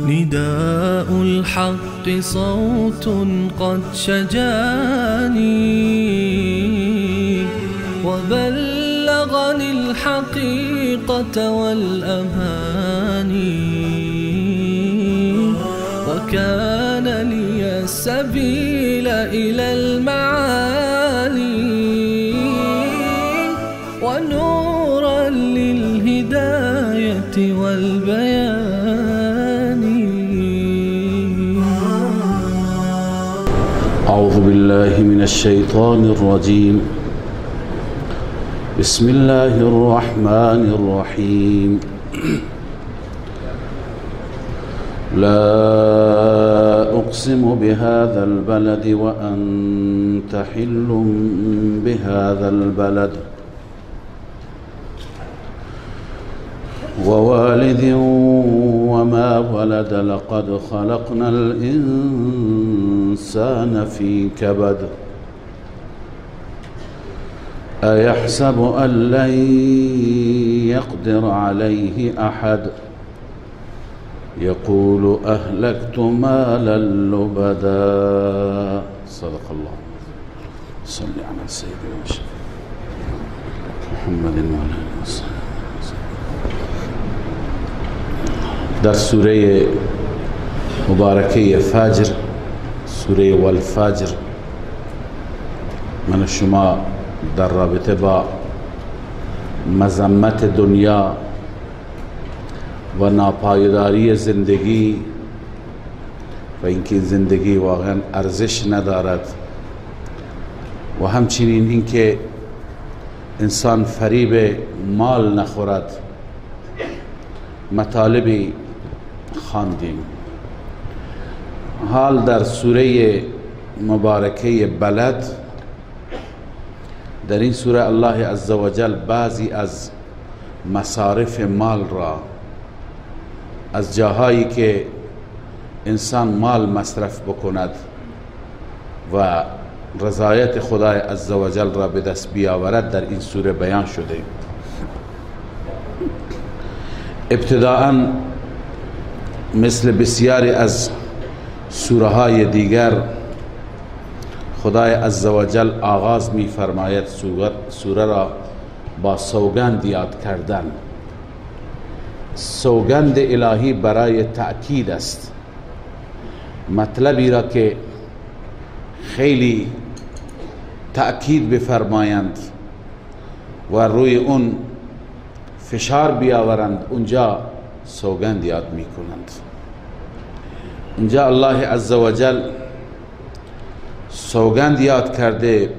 نداء الحق صوت قد شجاني وبلغني الحقيقة والأماني وكان لي السبيل إلى المعالي ونورا للهداية والبيان. أعوذ بالله من الشيطان الرجيم. بسم الله الرحمن الرحيم. لا أقسم بهذا البلد وأنت حل بهذا البلد ووالد وما ولد لقد خلقنا الإنسان في كبد أيحسب أن لن يقدر عليه أحد يقول أهلكت مالا لبدا. صدق الله. صل على سيدنا محمد وعلى آله وصحبه. در سوره مبارکه فجر، سوره والفجر، من شما در رابطه با مذمت دنیا و ناپایداری زندگی و اینکه زندگی واقعا ارزش ندارد و همچنین اینکه انسان فریب مال نخورد مطالبی خواندیم. حال در سوره مبارکه بلد، در این سوره الله عزوجل بعضی از مصارف مال را، از جاهایی که انسان مال مصرف بکند و رضایت خدای عزوجل را به دست بیاورد در این سوره بیان شده. ابتداءً مثل بسیاری از سوره های دیگر خدای عزوجل آغاز می فرماید سوره را با سوگند یاد کردن. سوگند الهی برای تأکید است، مطلبی را که خیلی تأکید بفرمایند و روی اون فشار بیاورند اونجا سوگند یاد می کنند. اینجا الله عزوجل سوگند یاد کرده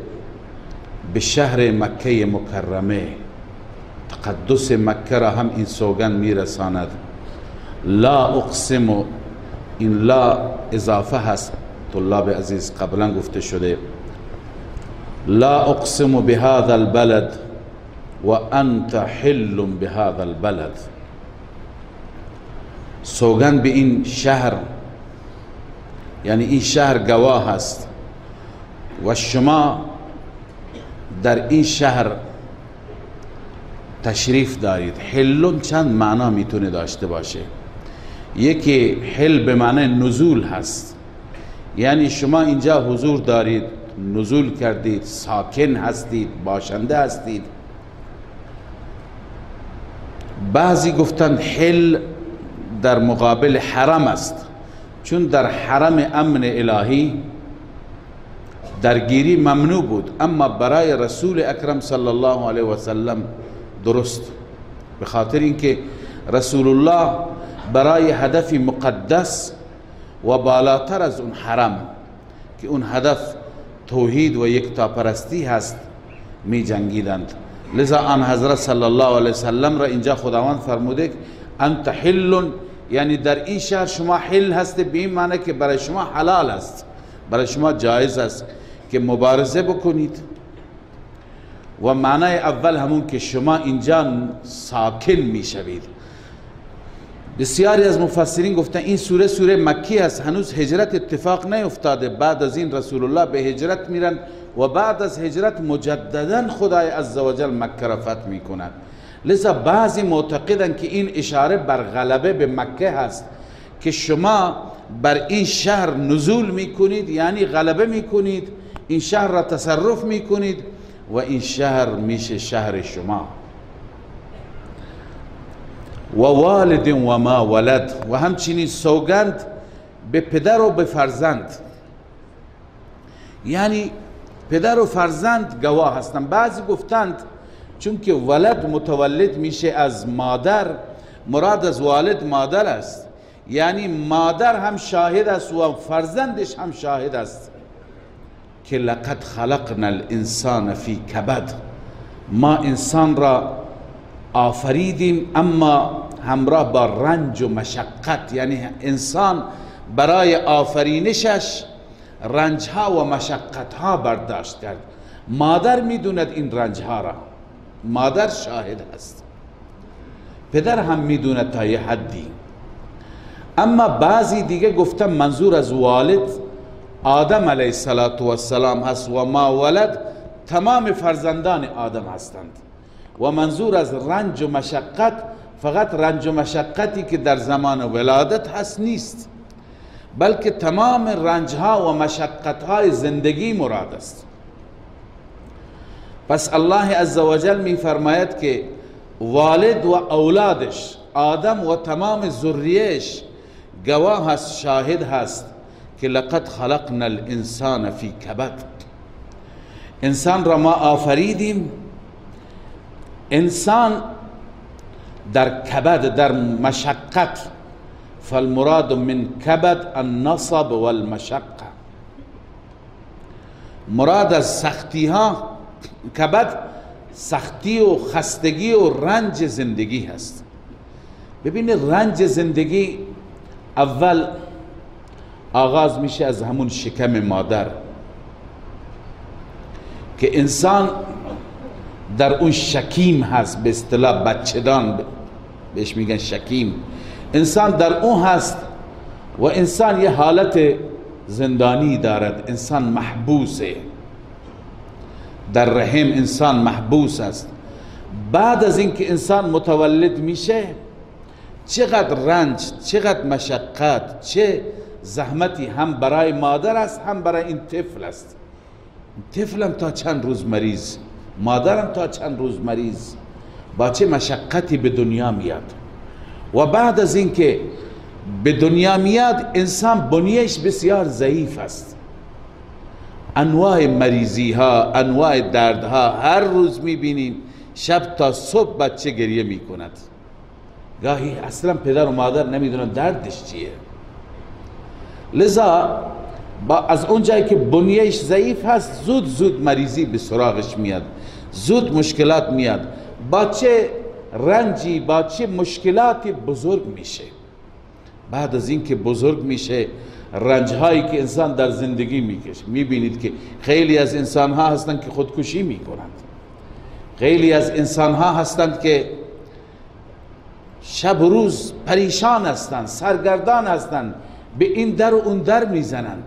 به شهر مکه مکرمه. تقدس مکه را هم این سوگند می رساند. لا اقسم، این لا اضافه هست، طلاب عزیز قبلا گفته شده. لا اقسم بهذا البلد و انت حل بهذا البلد. سوگند به این شهر، یعنی این شهر گواه است و شما در این شهر تشریف دارید. حل چند معنا میتونه داشته باشه. یکی حل به معنی نزول هست، یعنی شما اینجا حضور دارید، نزول کردید، ساکن هستید، باشنده هستید. بعضی گفتن حل در مقابل حرم است، چون در حرم امن الهی درگیری ممنوع بود، اما برای رسول اکرم صلی الله علیه و سلم درست، به خاطر اینکه رسول الله برای هدفی مقدس و بالاتر از اون حرم که اون هدف توحید و یکتاپرستی هست می جنگیدند لذا آن حضرت صلی الله علیه وسلم را اینجا خداوند فرموده انت حل، یعنی در این شهر شما حل هست، به این معنی که برای شما حلال است، برای شما جایز است که مبارزه بکنید. و معنی اول همون که شما اینجا ساکن می شوید. بسیاری از مفسرین گفتن این سوره مکی است، هنوز هجرت اتفاق نیفتاده، بعد از این رسول الله به هجرت میرن و بعد از هجرت مجددا خدای عزوجل مکه را فتح میکند. لذا بعضی معتقدن که این اشاره بر غلبه به مکه هست که شما بر این شهر نزول میکنید، یعنی غلبه میکنید، این شهر را تصرف میکنید و این شهر میشه شهر شما. و والد و ما ولد، و همچنین سوگند به پدر و به فرزند، یعنی پدر و فرزند گواه هستند. بعضی گفتند چون که ولد متولد میشه از مادر، مراد از والد مادر است، یعنی مادر هم شاهد است و فرزندش هم شاهد است که لقد خلقنا الانسان فی کبد، ما انسان را آفریدیم اما همراه با رنج و مشقت، یعنی انسان برای آفرینشش رنجها و مشقتها برداشت کرد. مادر میدوند این رنجها را، مادر شاهد است، پدر هم میدوند تا یه حدی. اما بعضی دیگه گفتن منظور از والد آدم علیه السلام هست و ما ولد تمام فرزندان آدم هستند، و منظور از رنج و مشقت فقط رنج و مشقتی که در زمان ولادت هست نیست، بلکه تمام رنجها و مشقتهای زندگی مراد است. پس الله عزوجل می فرماید که والد و اولادش آدم و تمام ذریهش گواه هست، شاهد هست که لقد خلقنا الانسان فی کبد، انسان را ما آفریدیم، انسان در کبد، در مشقت، فالمراد من کبد النصب والمشقه، مراد از سختی ها، کبد سختی و خستگی و رنج زندگی هست. ببینید رنج زندگی اول آغاز میشه از همون شکم مادر که انسان در اون شکیم هست، به اصطلاح بچه‌دان بهش میگن شکیم، انسان در اون هست و انسان یه حالت زندانی دارد، انسان محبوسه، در رحم انسان محبوس است. بعد از اینکه انسان متولد میشه چقدر رنج، چقدر مشقت، چه زحمتی هم برای مادر است هم برای این طفل است. طفلم تا چند روز مریض، مادرم تا چند روز مریض، با چه مشقتی به دنیا میاد. و بعد از اینکه به دنیا میاد انسان بنیهش بسیار ضعیف است، انواع مریضی ها، انواع دردها هر روز میبینیم، شب تا صبح بچه گریه میکند، گاهی اصلا پدر و مادر نمیدونن دردش چیه. لذا از اون جایی که بنیهش ضعیف هست زود مریضی به سراغش میاد، زود مشکلات میاد، با چه رنجی، با چه مشکلاتی بزرگ میشه. بعد از این که بزرگ میشه رنجهایی که انسان در زندگی میکشه، میبینید که خیلی از انسانها هستند که خودکشی میکنند، خیلی از انسانها هستند که شب و روز پریشان هستند، سرگردان هستند، به این در و اون در میزنند.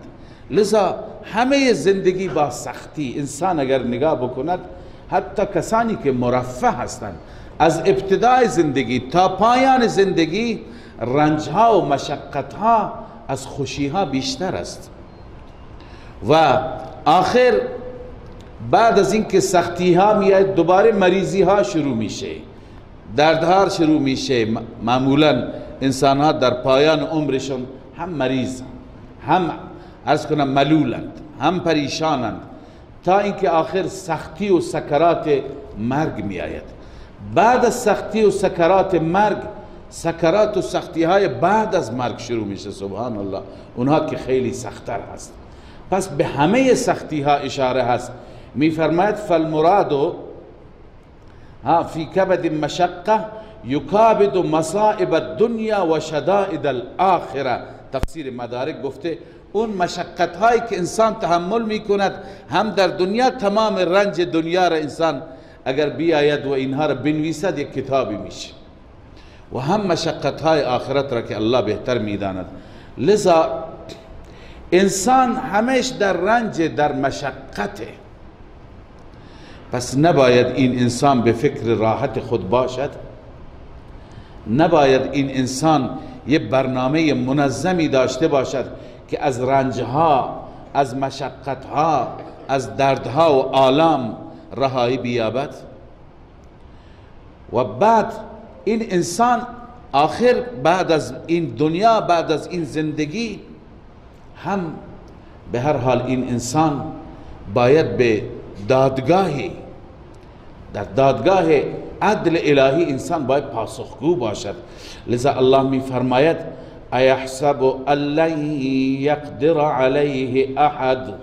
لذا همه زندگی با سختی، انسان اگر نگاه بکند حتی کسانی که مرفه هستند از ابتدای زندگی تا پایان زندگی رنجها و مشقتها از خوشیها بیشتر است. و آخر بعد از اینکه سختی ها میاد دوباره مریضی ها شروع میشه، دردها شروع میشه. معمولا انسان ها در پایان عمرشون هم مریض، هم عرض کنم ملولند، هم پریشانند، تا اینکه آخر سختی و سکرات مرگ می آید. بعد از سختی و سکرات مرگ، سکرات و سختی های بعد از مرگ شروع میشه، سبحان الله، اونها که خیلی سخت‌تر هست. پس به همه سختی ها اشاره هست. می فرماید فالمراد فی کبد مشقه یکابد مصائب الدنیا و شدائد الاخره. تفسیر مدارک گفته اون مشقت هایی که انسان تحمل می کند هم در دنیا، تمام رنج دنیا را انسان اگر بیاید و اینها را بنویسد یک کتابی میشه، و هم مشقت های آخرت را که الله بهتر میداند. لذا انسان همیشه در رنج، در مشقته. پس نباید این انسان به فکر راحت خود باشد، نباید این انسان یه برنامه منظمی داشته باشد که از رنجها، از مشقتها، از دردها و آلام رهایی بیابد. و بعد این انسان آخر بعد از این دنیا، بعد از این زندگی هم به هر حال این انسان باید به دادگاهی، در دادگاه عدل الهی انسان باید پاسخگو باشد. لذا الله می فرماید ایحسب ان لن یقدر علیه احد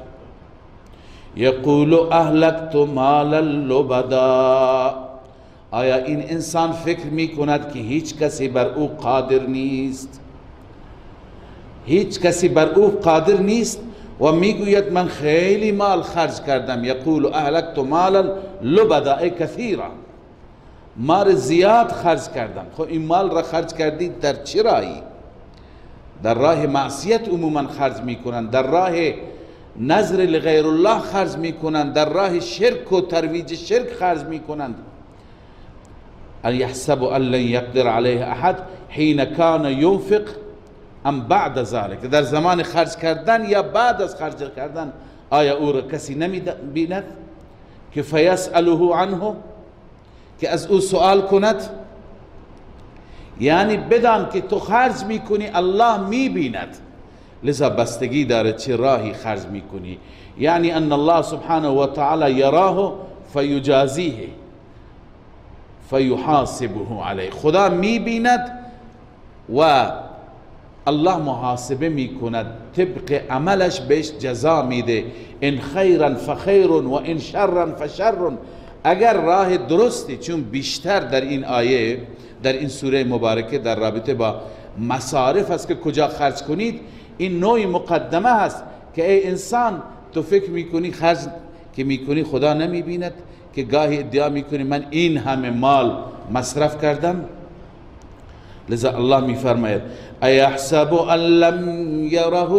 یقول اهلکت مالا لبدا. آیا این انسان فکر می کند که هیچ کسی بر او قادر نیست؟ هیچ کسی بر او قادر نیست و میگوید من خیلی مال خرج کردم. یقول اهلکت مالا لبدا، ای کثیرا، مال زیاد خرج کردم. خب این مال را خرج کردید در چه راهی؟ در راه معصیت عموما خرج میکنند، در راه نظر لغیر الله خرج میکنند، در راه شرک و ترویج شرک خرج میکنند. ان یحسب ان لن یقدر علیه احد حین کان ینفق ام بعد ذلك، در زمان خرج کردن یا بعد از خرج کردن آیا او را کسی نمی بیند که فیسأله عنه، که از او سوال کند؟ یعنی بدان که تو خرج میکنی الله میبیند، لذا بستگی داره چه راهی خرج میکنی. یعنی ان الله سبحانه و تعالی یراه فیجازیه فیحاسبه علیه، خدا میبیند و الله محاسبه میکند، طبق عملش بهش جزا میده. ان خیرا فخیر و ان شرا فشر. اگر راه درستی، چون بیشتر در این آیه، در این سوره مبارکه در رابطه با مصارف است که کجا خرج کنید، این نوعی مقدمه هست که ای انسان تو فکر میکنی خرج که میکنی خدا نمیبیند، که گاهی ادعا میکنی من این همه مال مصرف کردم. لذا الله میفرماید ایحسب ان لم یره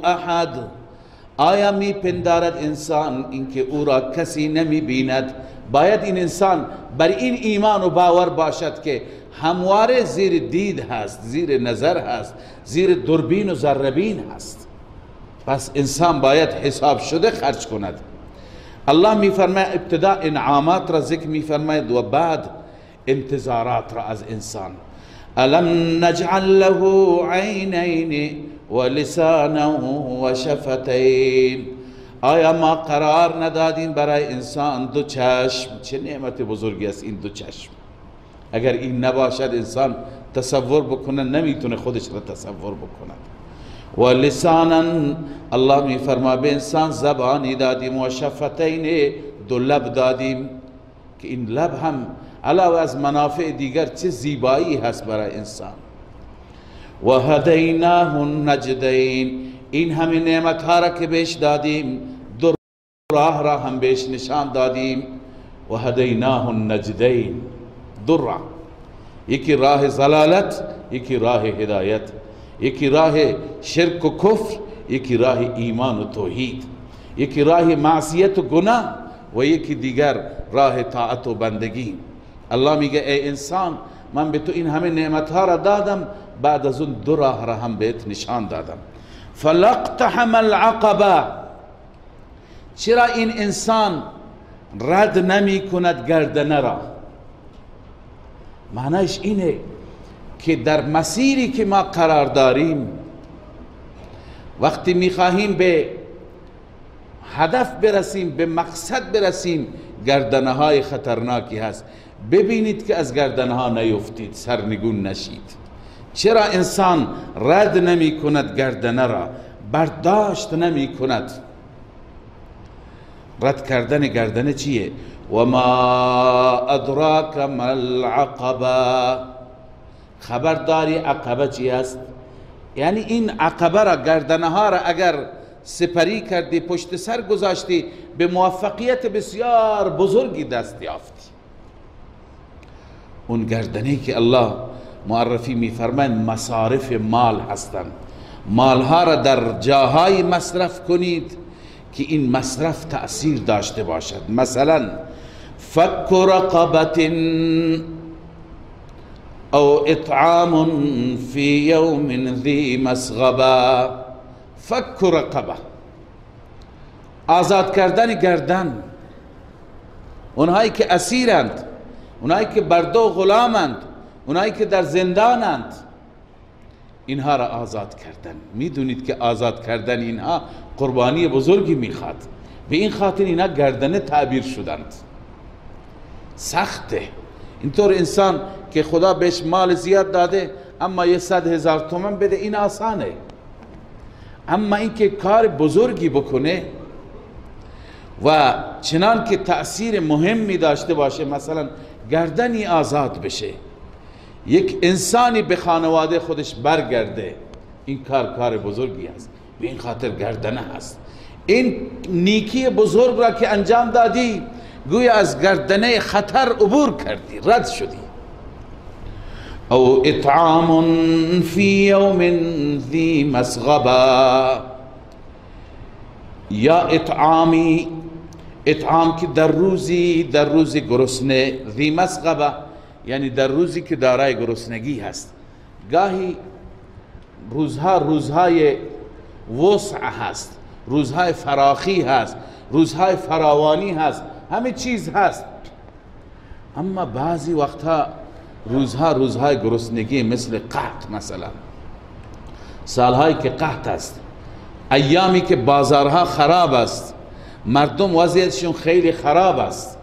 احد، آیا میپندارد انسان اینکه او را کسی نمیبیند؟ باید این انسان بر این ایمان و باور باشد که همواره زیر دید هست، زیر نظر هست، زیر دوربین و ذره‌بین هست. پس انسان باید حساب شده خرج کند. الله میفرماید ابتدا انعامات را ذکر میفرماید و بعد انتظارات را از انسان. الم نجعل له عینین و لسانا و شفتین، آیا ما قرار ندادیم برای انسان دو چشم؟ چه نعمت بزرگی است این دو چشم. اگر این نباشد انسان تصور بکنه نمیتونه خودش را تصور بکند. و لسانا، الله میفرما به انسان زبانی دادیم، و شفتین، دو لب دادیم که این لب هم علاوه از منافع دیگر چه زیبایی هست برای انسان. و هدیناه النجدین، این همین نعمت ها را که بهش دادیم دو راه را هم بهش نشان دادیم. و هدیناه النجدین، دو راه، یکی راه ضلالت، یکی راه هدایت، یکی راه شرک و کفر، یکی راه ایمان و توحید، یکی راه معصیت و گناه و یکی دیگر راه طاعت و بندگی. الله میگه ای انسان من به تو این همه نعمت ها را دادم، بعد از اون دو راه را هم بهت نشان دادم. فلاقتحم العقبه، چرا این انسان رد نمی کند گردنه را؟ معنیش اینه که در مسیری که ما قرار داریم، وقتی میخواهیم به هدف برسیم، به مقصد برسیم، گردنه های خطرناکی هست. ببینید که از گردنه ها نیفتید، سرنگون نشید. چرا انسان رد نمی کند گردنه را، برداشت نمی کند؟ رد کردن گردنه چیه؟ و ما ادراک ما العقبه، خبرداری عقبه چی است؟ یعنی این عقبه را، گردنه ها را اگر سپری کردی، پشت سر گذاشتی، به موفقیت بسیار بزرگی دست یافتی. اون گردنه که الله معرفی میفرماید مصارف مال هستند. مالها را در جاهای مصرف کنید که این مصرف تأثیر داشته باشد. مثلا فک رقبت او اطعام فی یوم ذی مسغبه. فک رقبه، آزاد کردن گردن. اونهایی که اسیرند، اونهایی که بردو غلامند، اونهایی که در زندانند، اینها را آزاد کردن. میدونید که آزاد کردن اینها قربانی بزرگی میخواد. به این خاطر اینا گردنه تعبیر شدند. سخته. اینطور انسان که خدا بهش مال زیاد داده اما یه 100,000 تومان بده، این آسانه. اما این که کار بزرگی بکنه و چنان که تأثیر مهمی داشته باشه، مثلا گردنی آزاد بشه، یک انسانی به خانواده خودش برگرده، این کار بزرگی است. به این خاطر گردنه هست. این نیکی بزرگ را که انجام دادی، گویا از گردنه خطر عبور کردی، رد شدی. او اطعام فی یوم ذی مسغبه، یا اطعامی، اطعام که در روزی گرسنه، ذی مسغبه یعنی در روزی که دارای گرسنگی هست. گاهی روزهای وسع هست، روزهای فراخی هست، روزهای فراوانی هست، همه چیز هست. اما بعضی وقتها روزهای گرسنگی، مثل قحط مثلا، سالهایی که قحط است، ایامی که بازارها خراب است، مردم وضعیتشون خیلی خراب است.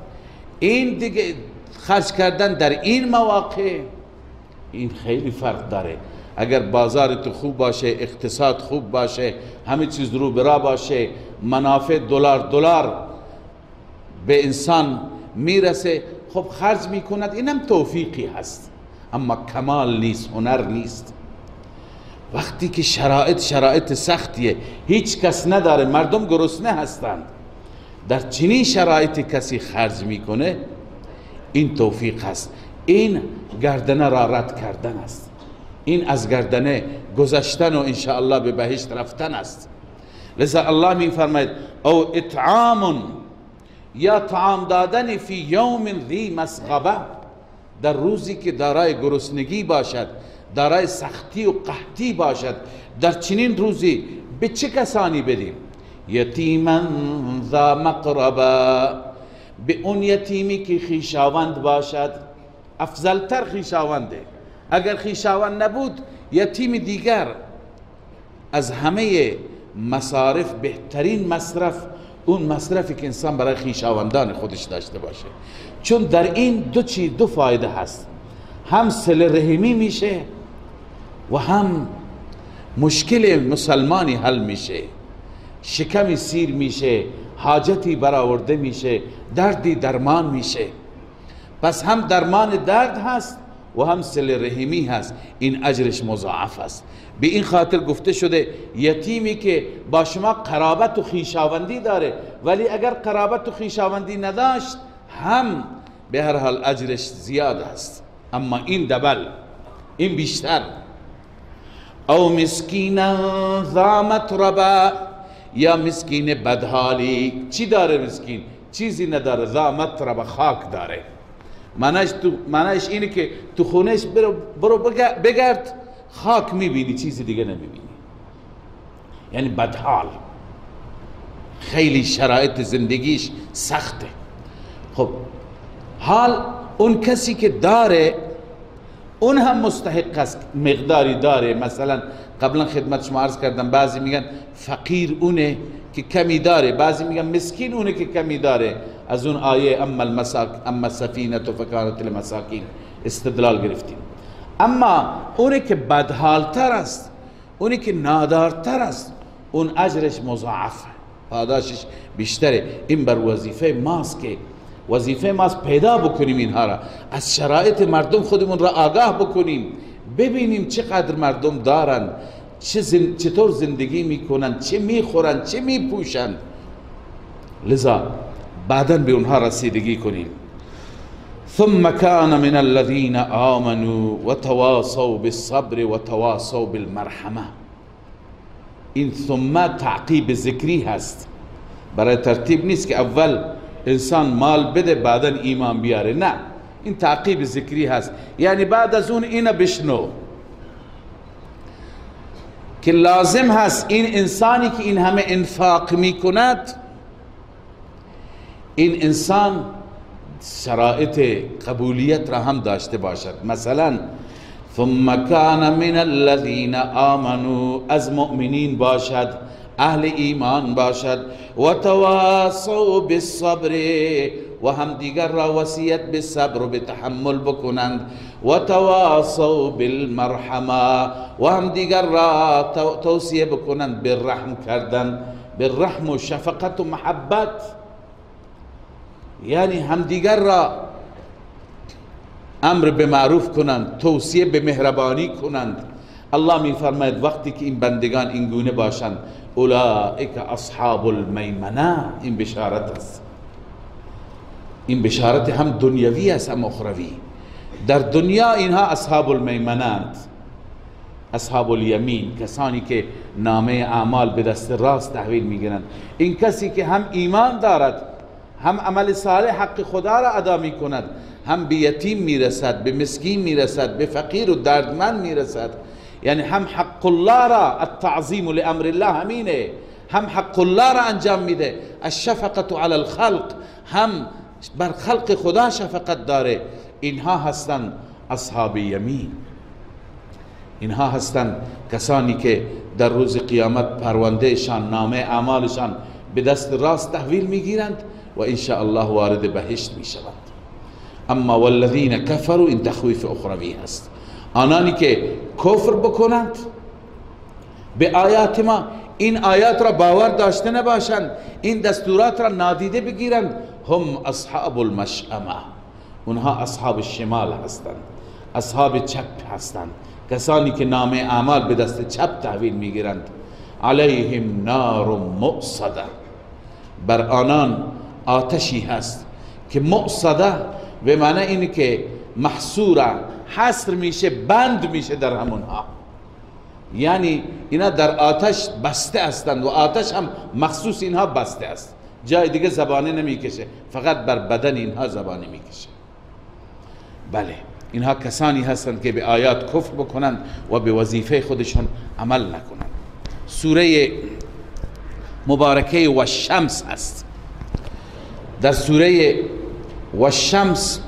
این دیگه خرج کردن در این مواقع، این خیلی فرق داره. اگر بازار تو خوب باشه، اقتصاد خوب باشه، همه چیز رو برا باشه، منافع دلار به انسان میرسه، خب خرج میکند، اینم توفیقی هست. اما کمال نیست، هنر نیست. وقتی که شرایط سختیه، هیچ کس نداره، مردم گرسنه هستند، در چنین شرایطی کسی خرج میکنه، این توفیق هست. این گردنه را رد کردن است. این از گردنه گذشتن و انشاءالله به بهشت رفتن است. لذا الله می فرماید او اطعام، یا طعام دادن فی یوم ذی مسغبه، در روزی که دارای گرسنگی باشد، دارای سختی و قحطی باشد. در چنین روزی به چه کسانی بدیم؟ یتیما ذا مقربه، به اون یتیمی که خویشاوند باشد. افضلتر خویشاونده. اگر خویشاوند نبود، یتیم دیگر. از همه مصارف بهترین مصرف اون مصرفی که انسان برای خویشاوندان خودش داشته باشه. چون در این دو فایده هست، هم صله رحمی میشه و هم مشکل مسلمانی حل میشه، شکمی سیر میشه، حاجتی برآورده میشه، دردی درمان میشه. پس هم درمان درد هست و هم صله رحمی هست. این اجرش مضاعف است. به این خاطر گفته شده یتیمی که با شما قرابت و خویشاوندی داره، ولی اگر قرابت و خویشاوندی نداشت، هم به هر حال اجرش زیاد است. اما این دبل، این بیشتر. او مسکینا ذا متربه، یا مسکین بدحالی. چی داره مسکین؟ چیزی نداره. ذا متربه، خاک داره. معنیش اینه که تو خونش برو بگرد، خاک میبینی، چیزی دیگه نمیبینی. یعنی بدحال، خیلی شرایط زندگیش سخته. خب حال اون کسی که داره، اون هم مستحق است، مقداری داره. مثلا قبلا خدمت شما عرض کردم، بعضی میگن فقیر اونه که کمی داره، بعضی میگن مسکین اونه که کمی داره. از اون آیه اما سفینه فکانت للمساکین استدلال گرفتیم. اما اونه که بدحالتر است، اونه که نادارتر است، اون اجرش مضاعفه. پاداشش بیشتره. این بر وظیفه ماست که وظیفه ماست پیدا بکنیم اینها را، از شرایط مردم خودمون را آگاه بکنیم، ببینیم چقدر مردم دارن، چطور زندگی میکنن، چه میخورن، چه میپوشن، لذا بعداً به اونها رسیدگی کنیم. ثم كان من الذين آمنوا وتواصوا بالصبر وتواصوا بالمرحمه. این ثم تعقیب ذکری هست، برای ترتیب نیست که اول انسان مال بده بعدا ایمان بیاره، نه، این تعقیب ذکری هست، یعنی بعد از اون اینو بشنو که لازم هست این انسانی که این همه انفاق می کند، این انسان شرایط قبولیت را هم داشته باشد. مثلا ثم كان من الذين آمنوا، از مؤمنین باشد، اهل ایمان باشد، و تواصوا بالصبر، و هم دیگر را وصیت به صبر و به تحمل بکنند، و تواصوا بالمرحمه، و هم دیگر را توصیه بکنند به رحم کردن، به رحم و شفقت و محبت، یعنی همدیگر را امر به معروف کنند، توصیه به مهربانی کنند. الله می فرماید وقتی که این بندگان این گونه باشند، اولئک اصحاب المیمنه، این بشارت است، این بشارت هم دنیوی است هم اخروی. در دنیا اینها اصحاب المیمنه اند، اصحاب الیمین، کسانی که نامه اعمال به دست راست تحویل میگیرند. این کسی که هم ایمان دارد، هم عمل صالح حق خدا را ادا می کند، هم به یتیم میرسد، به مسکین میرسد، به فقیر و دردمند میرسد، یعنی هم حق الله را، التعظیم لامر الله همینه، هم حق الله را انجام میده، الشفقت علی الخلق، هم بر خلق خدا شفقت داره. اینها هستند اصحاب یمین، اینها هستند کسانی که در روز قیامت پروندهشان، نامه اعمالشان به دست راست تحویل میگیرند و ان شاء الله وارد بهشت می شوند. اما والذین کفروا، این تخویف اخروی هست، آنانی که کفر بکنند به آیات ما، این آیات را باور داشته نباشند، این دستورات را نادیده بگیرند، هم اصحاب المشأمه، اونها اصحاب الشمال هستند، اصحاب چپ هستند، کسانی که نامه اعمال به دست چپ تحویل میگیرند. علیهم نار مؤصده، بر آنان آتشی هست که مؤصده به معنی اینه که محصوره، حصر میشه، بند میشه در همونها، یعنی اینا در آتش بسته هستند و آتش هم مخصوص اینها بسته است، جای دیگه زبانه نمیکشه، فقط بر بدن اینها زبانه میکشه. بله، اینها کسانی هستند که به آیات کفر بکنند و به وظیفه خودشان عمل نکنند. سوره مبارکه و الشمس است. در سوره و الشمس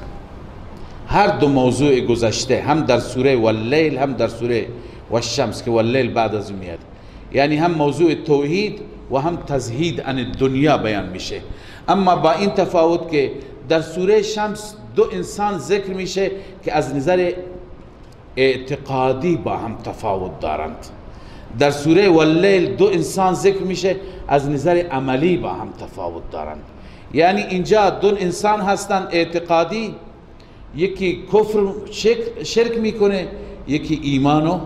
هر دو موضوع گذشته، هم در سوره واللیل هم در سوره و الشمس که واللیل بعد از میاد، یعنی هم موضوع توحید و هم تزهید عن دنیا بیان میشه. اما با این تفاوت که در سوره شمس دو انسان ذکر میشه که از نظر اعتقادی با هم تفاوت دارند، در سوره واللیل دو انسان ذکر میشه از نظر عملی با هم تفاوت دارند. یعنی اینجا دو انسان هستند اعتقادی، یکی کفر شرک میکنه، یکی ایمان و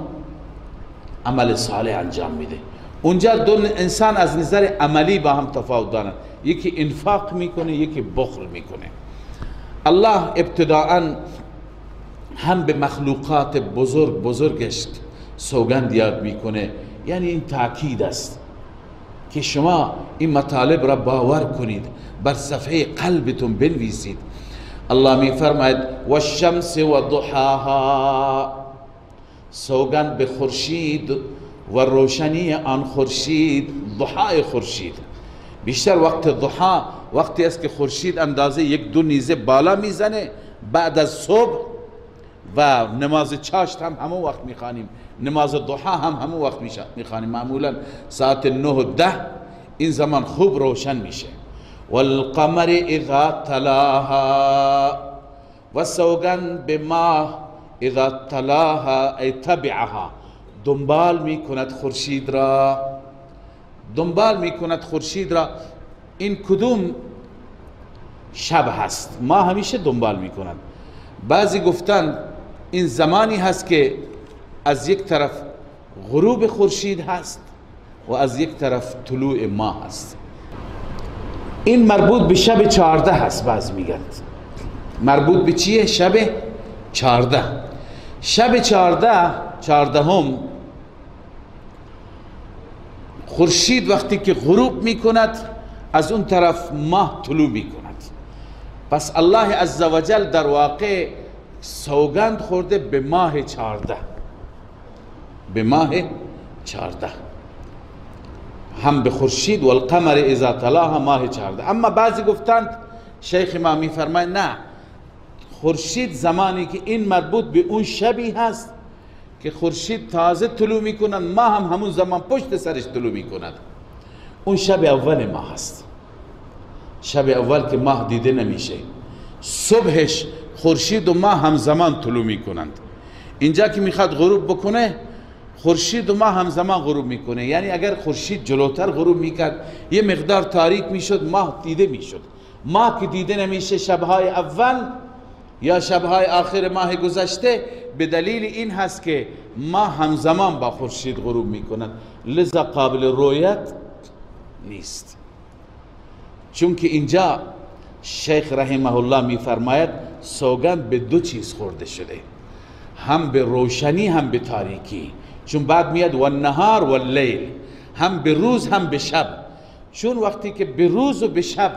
عمل صالح انجام میده. اونجا دو انسان از نظر عملی با هم تفاوت دارند، یکی انفاق میکنه، یکی بخل میکنه. الله ابتداءً هم به مخلوقات بزرگش سوگند یاد میکنه، یعنی این تاکید است که شما این مطالب را باور کنید، بر صفحه قلبتون بنویسید. الله می فرماید و الشمس و ضحاها، سوگند به خورشید و روشنی آن خورشید، ضحای خورشید. بیشتر وقت ضحا وقتی است که خورشید اندازه یک دو نیزه بالا میزنه بعد از صبح، و نماز چاشت هم همون وقت میخوانیم، نماز ضحا هم همون وقت میخوانیم، معمولا ساعت 9 و 10 این زمان خوب روشن میشه. والقمر اذا تلاها، و سوگند به ماه اذا تلاها ای تبعها، دنبال میکند خورشید را، دنبال میکند خورشید را این کدوم شب هست. ماه همیشه دنبال میکند. بعضی گفتند این زمانی هست که از یک طرف غروب خورشید هست و از یک طرف طلوع ماه هست. این مربوط به شب 14 هست. بعض میگن مربوط به چیه؟ شب 14. شب 14 خورشید وقتی که غروب میکند از اون طرف ماه طلوع میکند. پس الله عزوجل در واقع سوگند خورده به ماه 14. به ماه 14 هم به خورشید و القمر اذا تلاها ماه 14. اما بعضی گفتند شیخ ما میفرماید نه، خورشید زمانی که این مربوط به اون شبی هست که خورشید تازه طلوع میکنند، ماه هم همون زمان پشت سرش طلوع میکند. اون شب اول ماه هست. شب اول که ماه دیده نمیشه، صبحش خورشید و ماه همزمان طلوع میکنند. اینجا که میخواد غروب بکنه خورشید و ماه همزمان غروب میکنه. یعنی اگر خورشید جلوتر غروب میکرد یه مقدار تاریک میشد، ماه دیده میشد. ماه که دیده نمیشه شبهای اول یا شبهای آخر ماه گذشته، به دلیل این هست که ماه همزمان با خورشید غروب میکنند، لذا قابل رویت نیست. چون که اینجا شیخ رحمه الله میفرماید سوگند به دو چیز خورده شده، هم به روشنی هم به تاریکی. چون بعد میاد و النهار و اللیل، هم به روز هم به شب. چون وقتی که به روز و به شب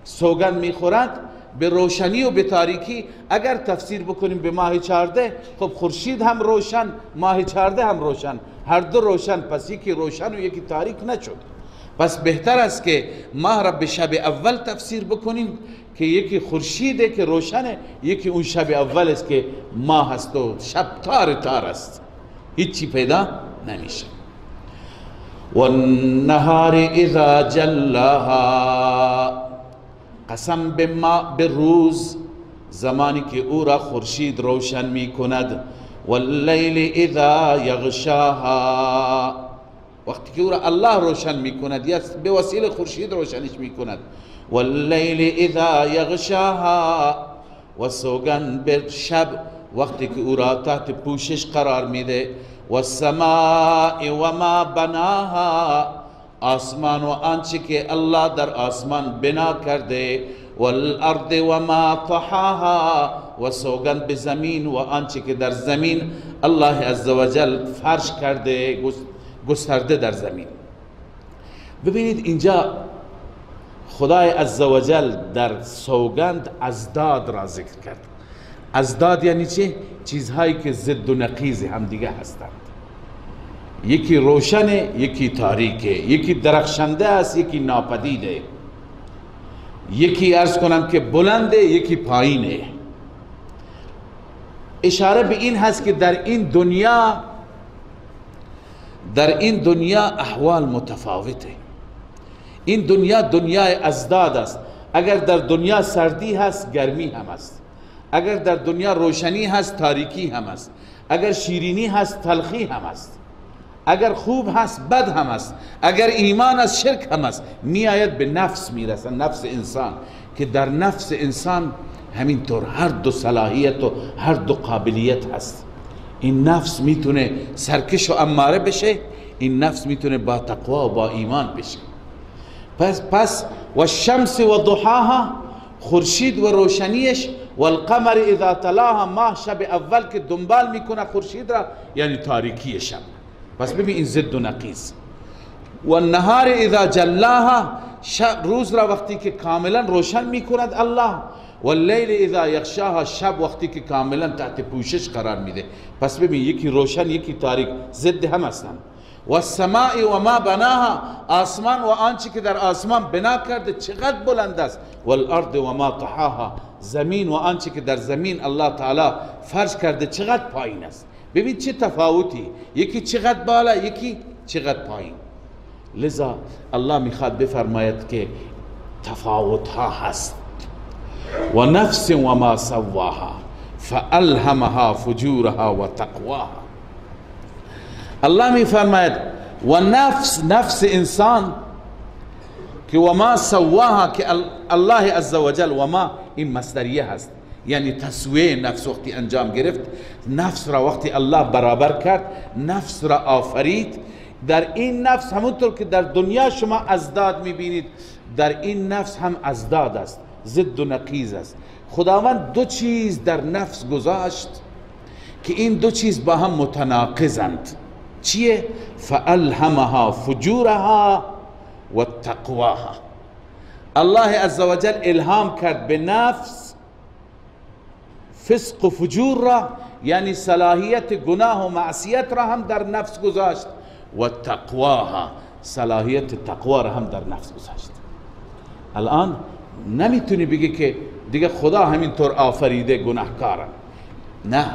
سوگند میخورد، به روشنی و به تاریکی، اگر تفسیر بکنیم به ماه 14، خب خورشید هم روشن، ماه 14 هم روشن، هر دو روشن، پس یکی روشن و یکی تاریک نشد. پس بهتر است که ماه را به شب اول تفسیر بکنیم که یکی خورشیده که روشنه، یکی اون شب اول است که ماه است و شب تار است، هیچی پیدا نمیشه. والنهار اذا جلاها، قسم به روز زمانی که او را خورشید روشن می کند. واللیل اذا یغشاها، وقتی که او را الله روشن می کند یا به وسیله خورشید روشنش می کند. واللیل اذا یغشاها، و سوگند به شب وقتی که او را تحت پوشش قرار میده. والسماء و ما بناها، آسمان و آنچه که الله در آسمان بنا کرده. والارض و ما طحاها، و سوگند به زمین و آنچه که در زمین الله عزوجل فرش کرده، گسترده در زمین. ببینید اینجا خدای عزوجل در سوگند ازداد را ذکر کرد. ازداد یعنی چه؟ چیزهایی که ضد و نقیض هم دیگه هستند. یکی روشنه، یکی تاریکه، یکی درخشنده است، یکی ناپدیده، یکی عرض کنم که بلنده، یکی پایینه. اشاره به این هست که در این دنیا احوال متفاوته. این دنیا دنیای ازداد است. اگر در دنیا سردی هست گرمی هم است، اگر در دنیا روشنی هست تاریکی هم است، اگر شیرینی هست تلخی هم است، اگر خوب هست بد هم است، اگر ایمان از شرک هم است. می آید به نفس میرسن، نفس انسان، که در نفس انسان همینطور هر دو صلاحیت و هر دو قابلیت هست. این نفس میتونه سرکش و اماره بشه، این نفس میتونه با تقوا و با ایمان بشه. پس و الشمس و ضحاها، خورشید و روشنیش. و القمر اذا تلاها، ماه شب اول که دنبال میکنه خورشید را، یعنی تاریکی شب. پس ببین این ضد و نقیض. و النهار اذا جلاها، روز را وقتی که کاملا روشن میکند الله. و اللیل اذا یغشاها، شب وقتی که کاملا تحت پوشش قرار میده. پس ببین یکی روشن یکی تاریک، ضد هم هستند. و السماء و ما بناها، آسمان و آنچه که در آسمان بنا کرده چقدر بلند است. و الارض و ما طحاها، زمین و آنچه که در زمین الله تعالی فرش کرده چقدر پایین است. ببین چه تفاوتی، یکی چقدر بالا یکی چقدر پایین. لذا الله میخواد بفرماید که تفاوت ها هست. و نفس و ما سواها فالهمها فجورها و تقواها. الله میفرماید و نفس انسان که و ما سواها، که الله عزوجل و ما این مصدریه هست، یعنی تسویه نفس وقتی انجام گرفت، نفس را وقتی الله برابر کرد، نفس را آفرید. در این نفس همونطور که در دنیا شما ازداد میبینید، در این نفس هم ازداد است، ضد و نقیض است. خداوند دو چیز در نفس گذاشت که این دو چیز با هم متناقضند. چیه؟ فالهمها فجورها و تقواها. الله عزوجل الهام کرد به نفس فسق و فجور را، یعنی صلاحیت گناه و معصیت را هم در نفس گذاشت، و تقواها، صلاحیت تقوا را هم در نفس گذاشت. الان نمیتونی بگی که دیگه خدا همینطور آفریده گناهکارن. نه،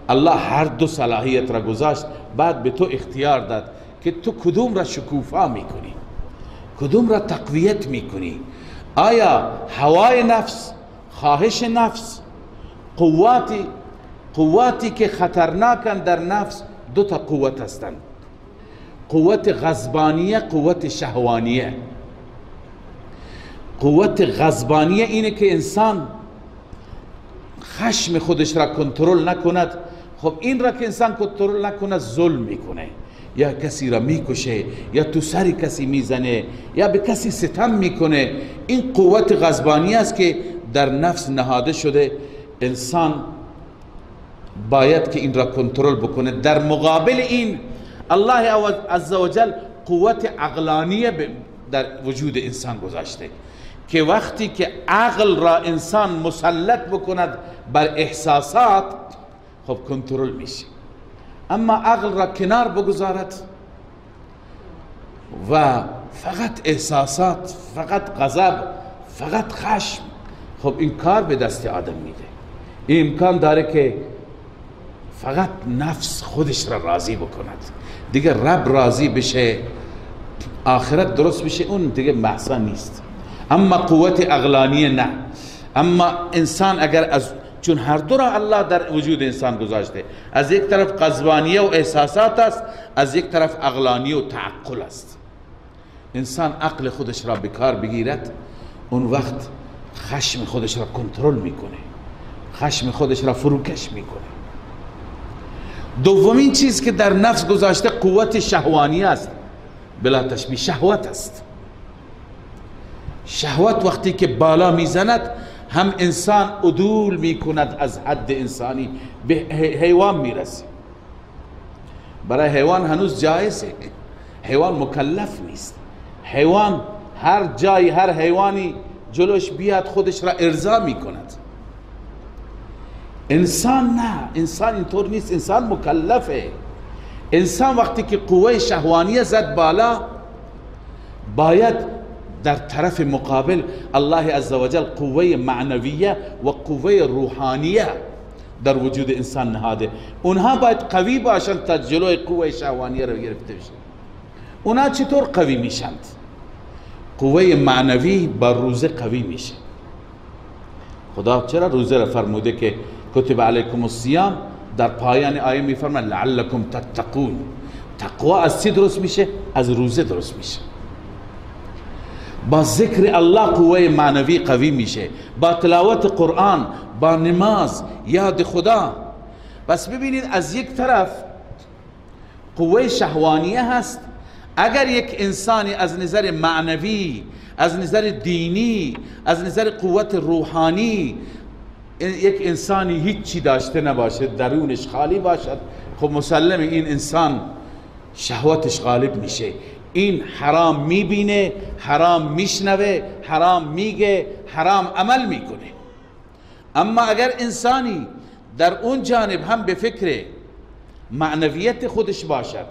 الله هر دو صلاحیت را گذاشت، بعد به تو اختیار داد که تو کدوم را شکوفا میکنی، کدوم را تقویت میکنی. آیا هوای نفس، خواهش نفس، قواتی که خطرناکن در نفس، دو تا قوت هستند: قوت غضبانیه، قوت شهوانیه. قوت غضبانیه اینه که انسان خشم خودش را کنترل نکند. خب این را که انسان کنترل نکند ظلم میکنه، یا کسی را میکشه، یا تو سر کسی میزنه، یا به کسی ستم میکنه. این قوت غضبانی است که در نفس نهاده شده. انسان باید که این را کنترل بکنه. در مقابل این الله عزوجل قوت عقلانیه در وجود انسان گذاشته که وقتی که عقل را انسان مسلط بکند بر احساسات، خب کنترل میشه. اما عقل را کنار بگذارد و فقط احساسات، فقط غضب، فقط خشم، خب این کار به دست آدم میده. این امکان داره که فقط نفس خودش را راضی بکند، دیگه رب راضی بشه، آخرت درست بشه، اون دیگه بحثا نیست. اما قوت عقلانیه نه. اما انسان اگر چون هر دو را الله در وجود انسان گذاشته، از یک طرف غضبانیه و احساسات است، از یک طرف عقلانیه و تعقل است. انسان عقل خودش را بکار بگیرد، اون وقت خشم خودش را کنترل میکنه، خشم خودش را فروکش میکنه. دومین چیز که در نفس گذاشته قوت شهوانی است، بلا تشبیه شهوت است. شهوت وقتی که بالا میزند، هم انسان عدول میکند از حد انسانی، به حیوان میرسه. برای حیوان هنوز جایزه، حیوان مکلف نیست. حیوان هر جای هر حیوانی جلوش بیاد خودش را ارضا میکند. انسان نه، انسان اینطور نیست، انسان مکلفه. انسان وقتی که قوه شهوانیه زد بالا، باید در طرف مقابل الله عزوجل قوه معنویه و قوه روحانیه در وجود انسان نهاده. اونها باید قوی باشند تا جلوی قوه شهوانیه رو گرفته بشه. اونها چطور قوی میشند؟ قوه معنوی با روزه قوی میشه. خدا چرا روزه را فرموده که کتب علیکم الصیام؟ در پایان آیه میفرماید لعلکم تتقون. تقوا از چی درست میشه؟ از روزه درست میشه. با ذکر الله قوه معنوی قوی میشه، با تلاوت قرآن، با نماز، یاد خدا. بس ببینید از یک طرف قوه شهوانیه هست. اگر یک انسانی از نظر معنوی، از نظر دینی، از نظر قوت روحانی یک انسانی هیچی داشته نباشد، درونش خالی باشد، خب مسلم این انسان شهوتش غالب میشه. این حرام میبینه، حرام میشنوه، حرام میگه، حرام عمل میکنه. اما اگر انسانی در اون جانب هم به فکر معنویت خودش باشد،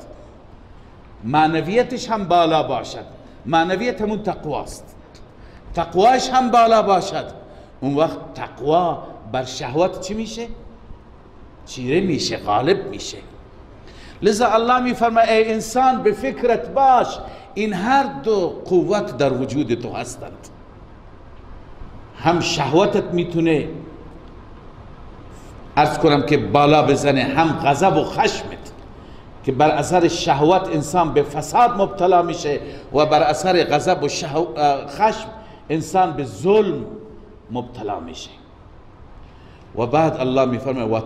معنویتش هم بالا باشد، معنویت همون تقواست، تقواش هم بالا باشد، اون وقت تقوا بر شهوت چی میشه؟ چیره میشه، غالب میشه. لذا الله میفرماید ای انسان به فکرت باش، این هر دو قوت در وجود تو هستند. هم شهوتت میتونه عرض کنم که بالا بزنه، هم غضب و خشمت. که بر اثر شهوت انسان به فساد مبتلا میشه و بر اثر غضب و خشم انسان به ظلم مبتلا میشه. و بعد الله میفرمه و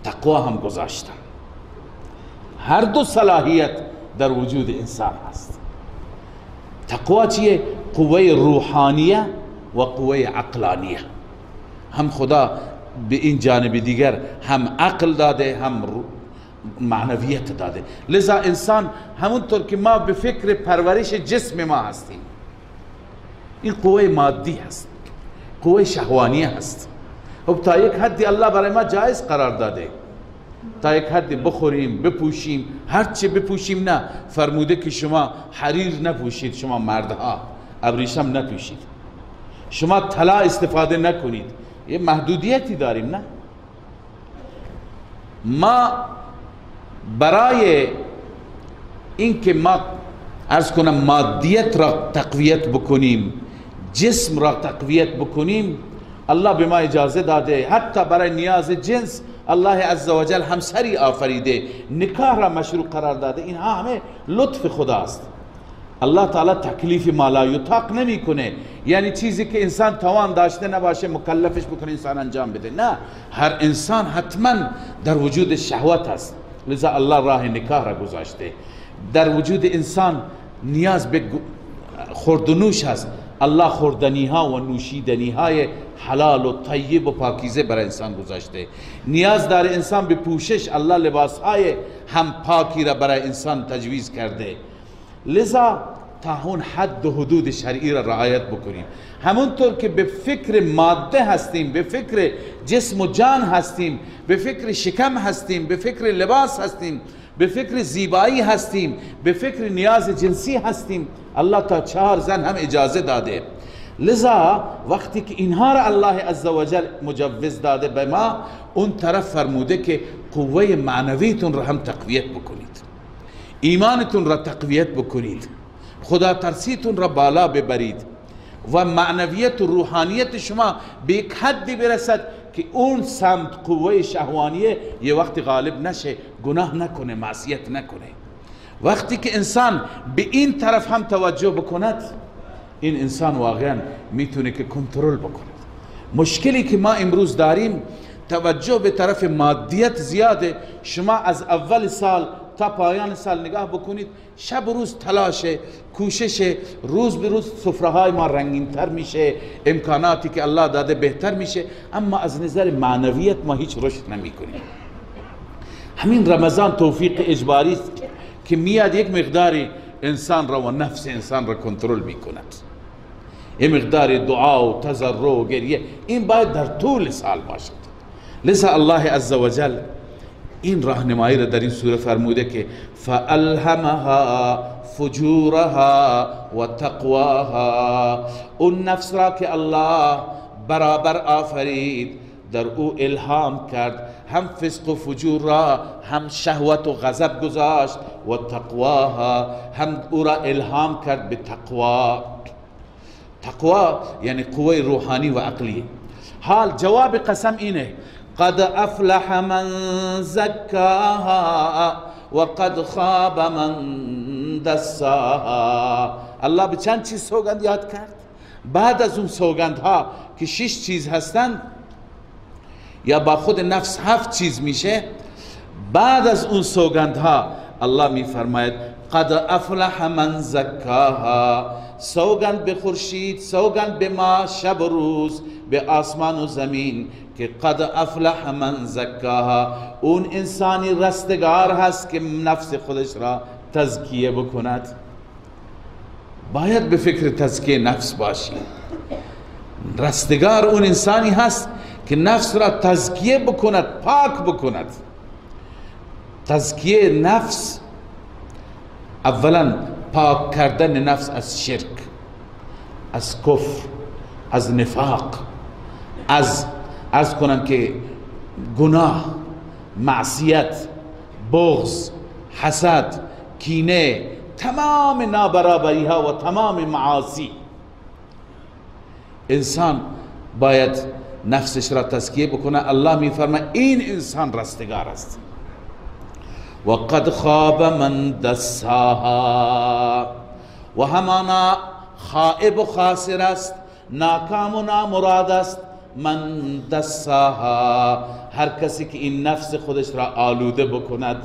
تقوا هم گذاشتن. هر دو صلاحیت در وجود انسان هست. تقوا چیه؟ قوه روحانیه و قوه عقلانیه. هم خدا به این جانب دیگر هم عقل داده هم معنویت داده. لذا انسان همونطور که ما به فکر پرورش جسم ما هستیم، این قوه مادی هست، قوه شهوانیه هست. خب تا یک حدی الله برای ما جایز قرار داده، تا یک حدی بخوریم بپوشیم، هرچی بپوشیم. نه، فرموده که شما حریر نپوشید، شما مردها ابریشم نپوشید، شما طلا استفاده نکنید. یه محدودیتی داریم. نه، ما برای اینکه ما عرض کنم مادیت را تقویت بکنیم، جسم را تقویت بکنیم، الله به ما اجازه داده حتی برای نیاز جنس الله عزوجل همسری آفریده، نکاح را مشروع قرار داده. اینها همه لطف خداست. الله تعالی تکلیف ما لا یطاق نمی کنه، یعنی چیزی که انسان توان داشته نباشه مکلفش بکنه انسان انجام بده. نه، هر انسان حتما در وجود شهوت هست، لذا الله راه نکاح را گذاشته. در وجود انسان نیاز به خورد و نوش هست، الله خوردنی ها و نوشیدنی های حلال و طیب و پاکیزه برای انسان گذاشته. نیاز داره انسان به پوشش، الله لباس های هم پاکی را برای انسان تجویز کرده. لذا تا اون حد و حدود شرعی را رعایت بکنیم. همونطور که به فکر ماده هستیم، به فکر جسم و جان هستیم، به فکر شکم هستیم، به فکر لباس هستیم، به فکر زیبایی هستیم، به فکر نیاز جنسی هستیم، الله تا 4 زن هم اجازه داده. لذا وقتی که اینها را الله عزوجل مجوز داده به ما، اون طرف فرموده که قوه معنویتون را هم تقویت بکنید، ایمانتون را تقویت بکنید، خدا ترسیتون را بالا ببرید و معنویت و روحانیت شما به یک حدی برسد که اون سمت قوه شهوانیه یه وقت غالب نشه، گناه نکنه، معصیت نکنه. وقتی که انسان به این طرف هم توجه بکند، این انسان واقعا میتونه که کنترل بکند. مشکلی که ما امروز داریم توجه به طرف مادیت زیاده. شما از اول سال تا پایان سال نگاه بکنید، شب و روز تلاشه، کوششه، روز به روز سفره های ما رنگین تر میشه، امکاناتی که الله داده بهتر میشه، اما از نظر معنویت ما هیچ رشد نمی کنیم. همین رمضان توفیق اجباری است که میاد یک مقداری انسان را و نفس انسان را کنترل میکند. یک مقدار دعا و تضرع و گریه، این باید در طول سال باشد. لذا الله عزوجل این راهنمایی را در این سوره فرموده که فالهمها فجورها و تقواها. اون نفس را که الله برابر آفرید، در او الهام کرد، هم فسق و فجور را، هم شهوت و غضب گذاشت، و تقواها، هم او را الهام کرد به تقوا. تقوا یعنی قوه روحانی و عقلی. حال جواب قسم اینه: قد افلح من زکاها و قد خاب من دساها. الله به چند چیز سوگند یاد کرد؟ بعد از اون سوگندها که 6 چیز هستند، یا با خود نفس 7 چیز میشه، بعد از اون سوگندها الله میفرماید قد افلح من زکاها. سوگند به خورشید، سوگند به ما، شب و روز، به آسمان و زمین، که قد افلح من زکاها. اون انسانی رستگار هست که نفس خودش را تزکیه بکند. باید به فکر تزکیه نفس باشیم. رستگار اون انسانی هست که نفس را تزکیه بکند، پاک بکند. تزکیه نفس اولا پاک کردن نفس از شرک، از کفر، از نفاق، از کنم که گناه، معصیت، بغض، حسد، کینه، تمام نابرابری ها و تمام معاصی. انسان باید نفسش را تزکیه بکنه. الله میفرماید این انسان رستگار است. و قد خواب من دساها، و همانا خائب و خاسر است، ناکام و نامراد است. من دساها، هر کسی که این نفس خودش را آلوده بکند.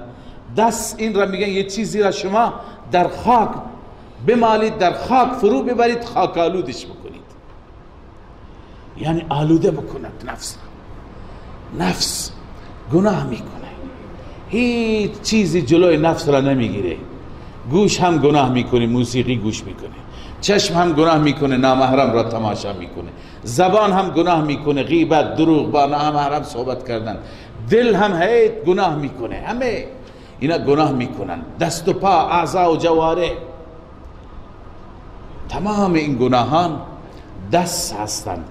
دست این را میگن یه چیزی را شما در خاک بمالید، در خاک فرو ببرید، خاک آلودش بکنید، یعنی آلوده بکند نفس. نفس گناه میکنه، هیچ چیزی جلوی نفس را نمیگیره. گوش هم گناه میکنه، موسیقی گوش میکنه. چشم هم گناه میکنه، نامحرم را تماشا میکنه. زبان هم گناه میکنه، غیبت، دروغ، با نامحرم صحبت کردن. دل هم هیت گناه میکنه، همه اینا گناه میکنن. دست و پا، اعضا و جواره، تمام این گناهان دست هستند،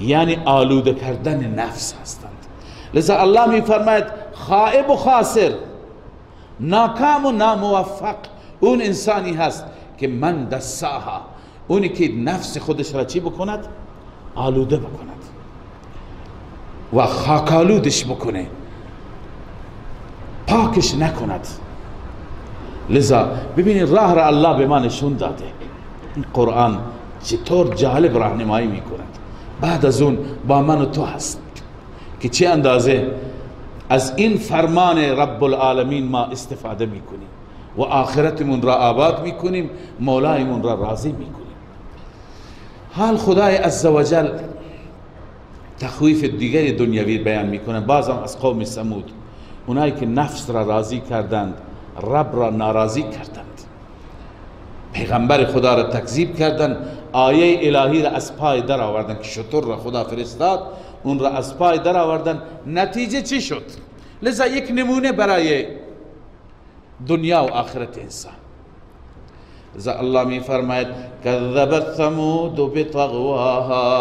یعنی آلوده کردن نفس هستند. لذا الله میفرماید خائب و خاسر، ناکام و ناموفق اون انسانی هست که من دساها، اونی که نفس خودش را چی بکند؟ آلوده بکند و خاک آلودش بکنه، پاکش نکند. لذا ببینید راه را الله به ما نشون داده. این قرآن چطور جالب راهنمایی میکند. بعد از اون با من و تو هست که چه اندازه از این فرمان رب العالمین ما استفاده میکنیم و آخرتمون را آباد میکنیم، مولایمون را راضی میکنیم. حال خدای عزوجل تخویف دیگری دنیوی بیان میکنه، بازم از قوم ثمود، اونایی که نفس را راضی کردند، رب را ناراضی کردند، پیغمبر خدا را تکذیب کردند، آیه الهی را از پای در آوردند که شتر را خدا فرستاد، اون را از پای در آوردند. نتیجه چی شد؟ لذا یک نمونه برای دنیا و آخرت انسان. لذا الله می فرماید کذبت ثمود بطغواها،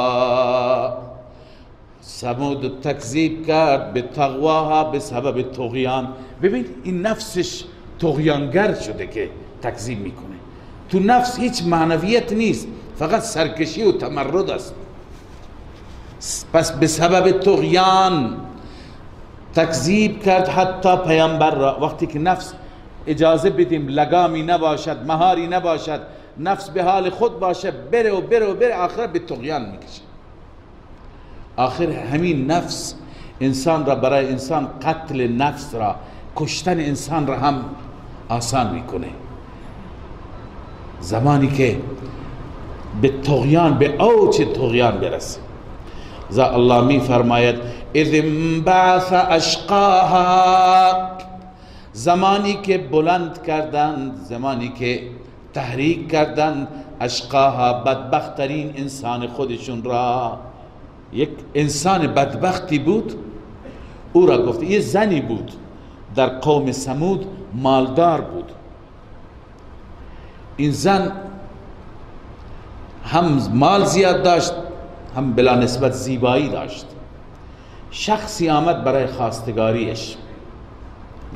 ثمود تکذیب کرد به طغواها، به سبب طغیان. ببین این نفسش طغیانگر شده که تکذیب میکنه. تو نفس هیچ معنویت نیست، فقط سرکشی و تمرد است. پس به سبب طغیان تکذیب کرد حتی پیامبر را. وقتی که نفس اجازه بدیم لگامی نباشد، مهاری نباشد، نفس به حال خود باشه، بره و بره و بره، آخر به طغیان میکشه. آخر همین نفس انسان را، برای انسان قتل نفس را، کشتن انسان را هم آسان میکنه. زمانی که به طغیان، به اوج طغیان برسه. ذا الله می فرماید اذ انبعث اشقاها، زمانی که بلند کردند، زمانی که تحریک کردند، اشقاها، بدبخترین انسان خودشون را. یک انسان بدبختی بود، او را گفت. یه زنی بود در قوم ثمود، مالدار بود. این زن هم مال زیاد داشت، هم بلا نسبت زیبایی داشت. شخصی آمد برای خواستگاریش،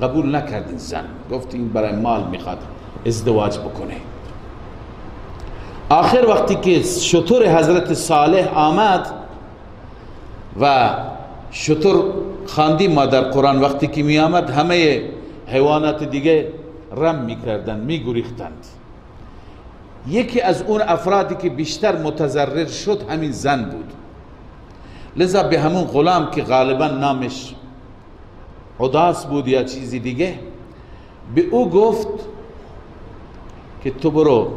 قبول نکرد این زن، گفت این برای مال میخواد ازدواج بکنه. آخر وقتی که شتر حضرت صالح آمد و شتر خواندیم ما در قرآن، وقتی که می آمد همه حیوانات دیگه رم میکردند، میگریختند. یکی از اون افرادی که بیشتر متضرر شد همین زن بود. لذا به همون غلام که غالبا نامش عداس بود یا چیزی دیگه، به او گفت که تو برو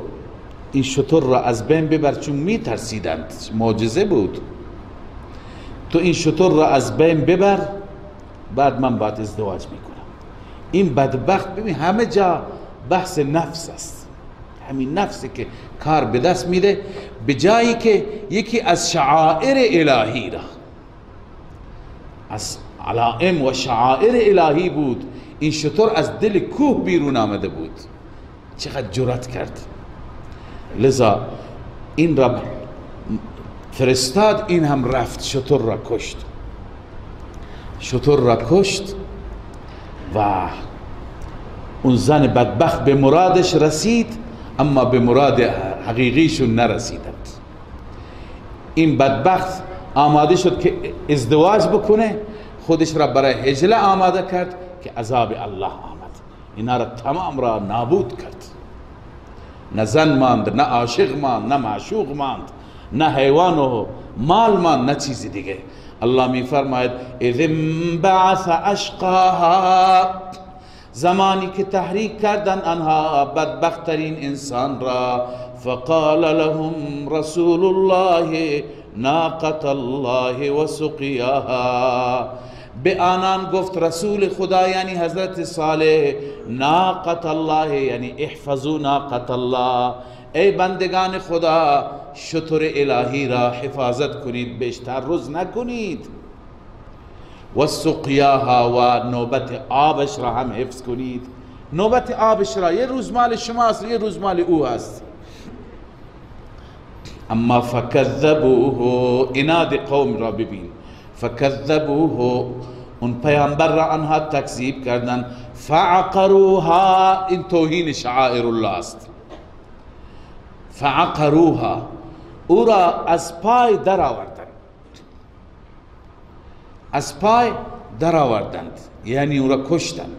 این شتر را از بین ببر، چون می ترسیدند، معجزه بود. تو این شتر را از بین ببر، بعد من باید ازدواج میکنم. این بدبخت، ببین همه جا بحث نفس است، همین نفسی که کار به دست میده، به جایی که یکی از شعائر الهی را، از علائم و شعائر الهی بود، این شتر از دل کوه بیرون آمده بود. چقدر جرأت کرد. لذا این را فرستاد، این هم رفت شتر را کشت. شتر را کشت و اون زن بدبخت به مرادش رسید، اما به مراد حقیقیشون نرسیدند. این بدبخت آماده شد که ازدواج بکنه، خودش را برای هجله آماده کرد که عذاب الله آمد. اینا را تمام را نابود کرد. نه زن ماند، نه عاشق ماند، نه معشوق ماند، نه حیوان و مال ماند، نه چیزی دیگه. الله می فرماید اذ انبعث اشقاها، زمانی که تحریک کردن آنها بدبخترین انسان را، فقال لهم رسول الله ناقة الله و سقیاها، به آنان گفت رسول خدا یعنی حضرت صالح ناقة الله یعنی احفظوا ناقة الله، ای بندگان خدا شتر الهی را حفاظت کنید، بیشتر روز نکنید، و سقیاها و نوبت آبش را هم حفظ کنید. نوبت آبش را یه روز مال شماست، یه روز مال او هست. اما فکذبوه، اناد قوم را ببین، فکذبوه اون پیامبر را آنها تکذیب کردن، فعقروها، این توهین شعائر الله است. فعقروها، او را از پای در آوردند، از پای در آوردند یعنی او را کشتند.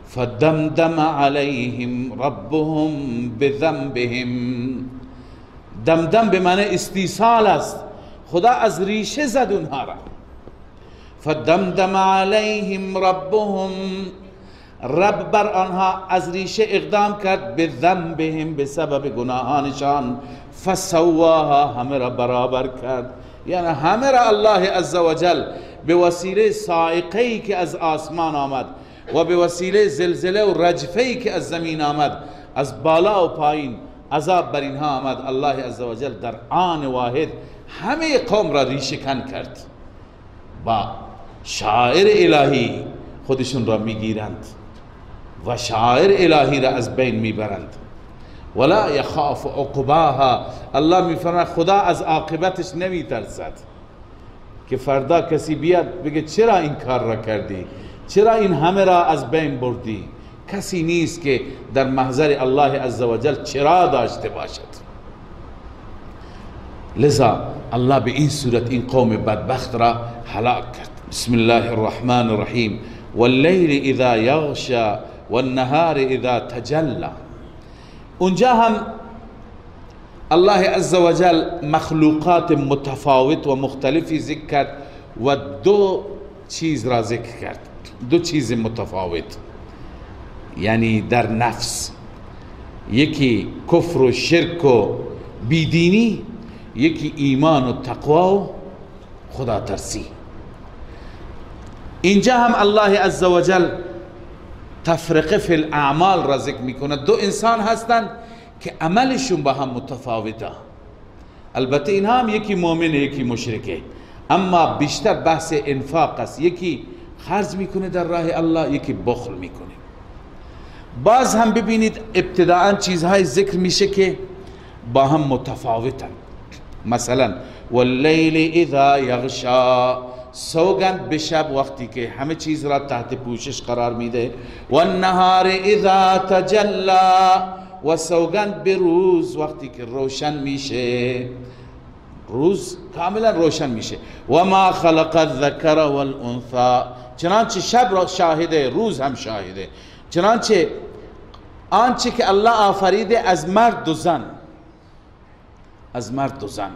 فدمدم علیهم ربهم بذنبهم، دمدم به معنی استیصال است، خدا از ریشه زد اونها را. فدمدم علیهم ربهم، رب بر آنها از ریشه اقدام کرد، به ذنبهم، به سبب گناهانشان، فسواها، همه را برابر کرد. یعنی همه را الله عزوجل به وسیله صاعقه‌ای که از آسمان آمد و به وسیله زلزله و رجفه‌ای که از زمین آمد، از بالا و پایین عذاب بر اینها آمد، الله عزوجل در آن واحد همه قوم را ریشه کن کرد. با شاعر الهی خودشون را میگیرند و شاعر الهی را از بین میبرند. ولا یخاف عقباها، الله میفرماید خدا از عاقبتش نمیترسد که فردا کسی بیاد بگه چرا این کار را کردی، چرا این همه را از بین بردی. کسی نیست که در محضر الله عزوجل چرا داشته باشد. لذا الله به این صورت این قوم بدبخت را هلاک کرد. بسم الله الرحمن الرحیم واللیل اذا یغشا والنهار اذا تجلی. اونجا هم الله عزوجل مخلوقات متفاوت و مختلفی ذکر کرد و دو چیز را ذکر کرد، دو چیز متفاوت، یعنی در نفس، یکی کفر و شرک و بیدینی، یکی ایمان و تقوا و خدا ترسی. اینجا هم الله عزوجل تفرقه فی الاعمال را ذکر میکنه. دو انسان هستند که عملشون با هم متفاوته، البته اینها هم یکی مؤمنه یکی مشرکه، اما بیشتر بحث انفاق است، یکی خرج میکنه در راه الله، یکی بخل میکنه. باز هم ببینید ابتداءً چیزهای ذکر میشه که با هم متفاوتن. مثلا واللیل اذا یغشا، سوگند به شب وقتی که همه چیز را تحت پوشش قرار میده، والنهار اذا تجلی، و سوگند به روز وقتی که روشن میشه، روز کاملا روشن میشه. و ما خلق الذکر والانثى، چنانچه شب را شاهده روز هم شاهده، چنانچه آنچه که الله آفریده از مرد و زن، از مرد و زن،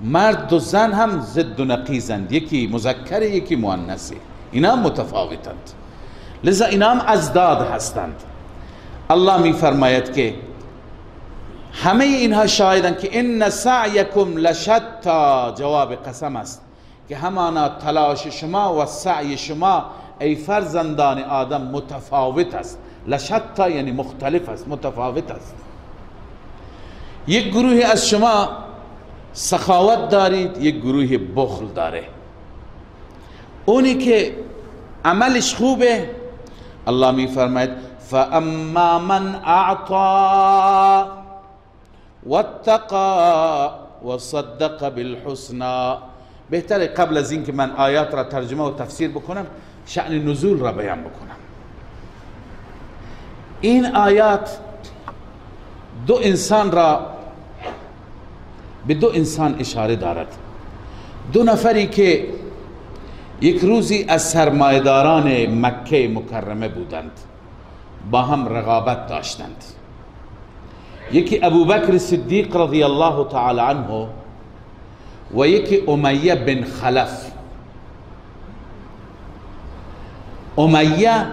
مرد و زن هم ضد و نقیضند، یکی مذکر یکی مؤنثه، اینا متفاوتند، لذا اینا هم ازداد هستند. الله می فرماید که همه اینها شاهدند که ان سعیکم لشتا، جواب قسم است که همانا تلاش شما و سعی شما ای فرزندان آدم متفاوت است. لشتا یعنی مختلف است، متفاوت است. یک گروه از شما سخاوت دارید، یک گروه بخل داره. اونی که عملش خوبه الله می فرماید فاما من اعطا واتقا وصدق بالحسنى. بهتره قبل از این که من آیات را ترجمه و تفسیر بکنم شأن نزول را بیان بکنم. این آیات دو انسان را به دو انسان اشاره دارد. دو نفری که یک روزی از سرمایه‌داران مکه مکرمه بودند، با هم رقابت داشتند. یکی ابوبکر صدیق رضی الله تعالی عنه و یکی امیه بن خلف. امیه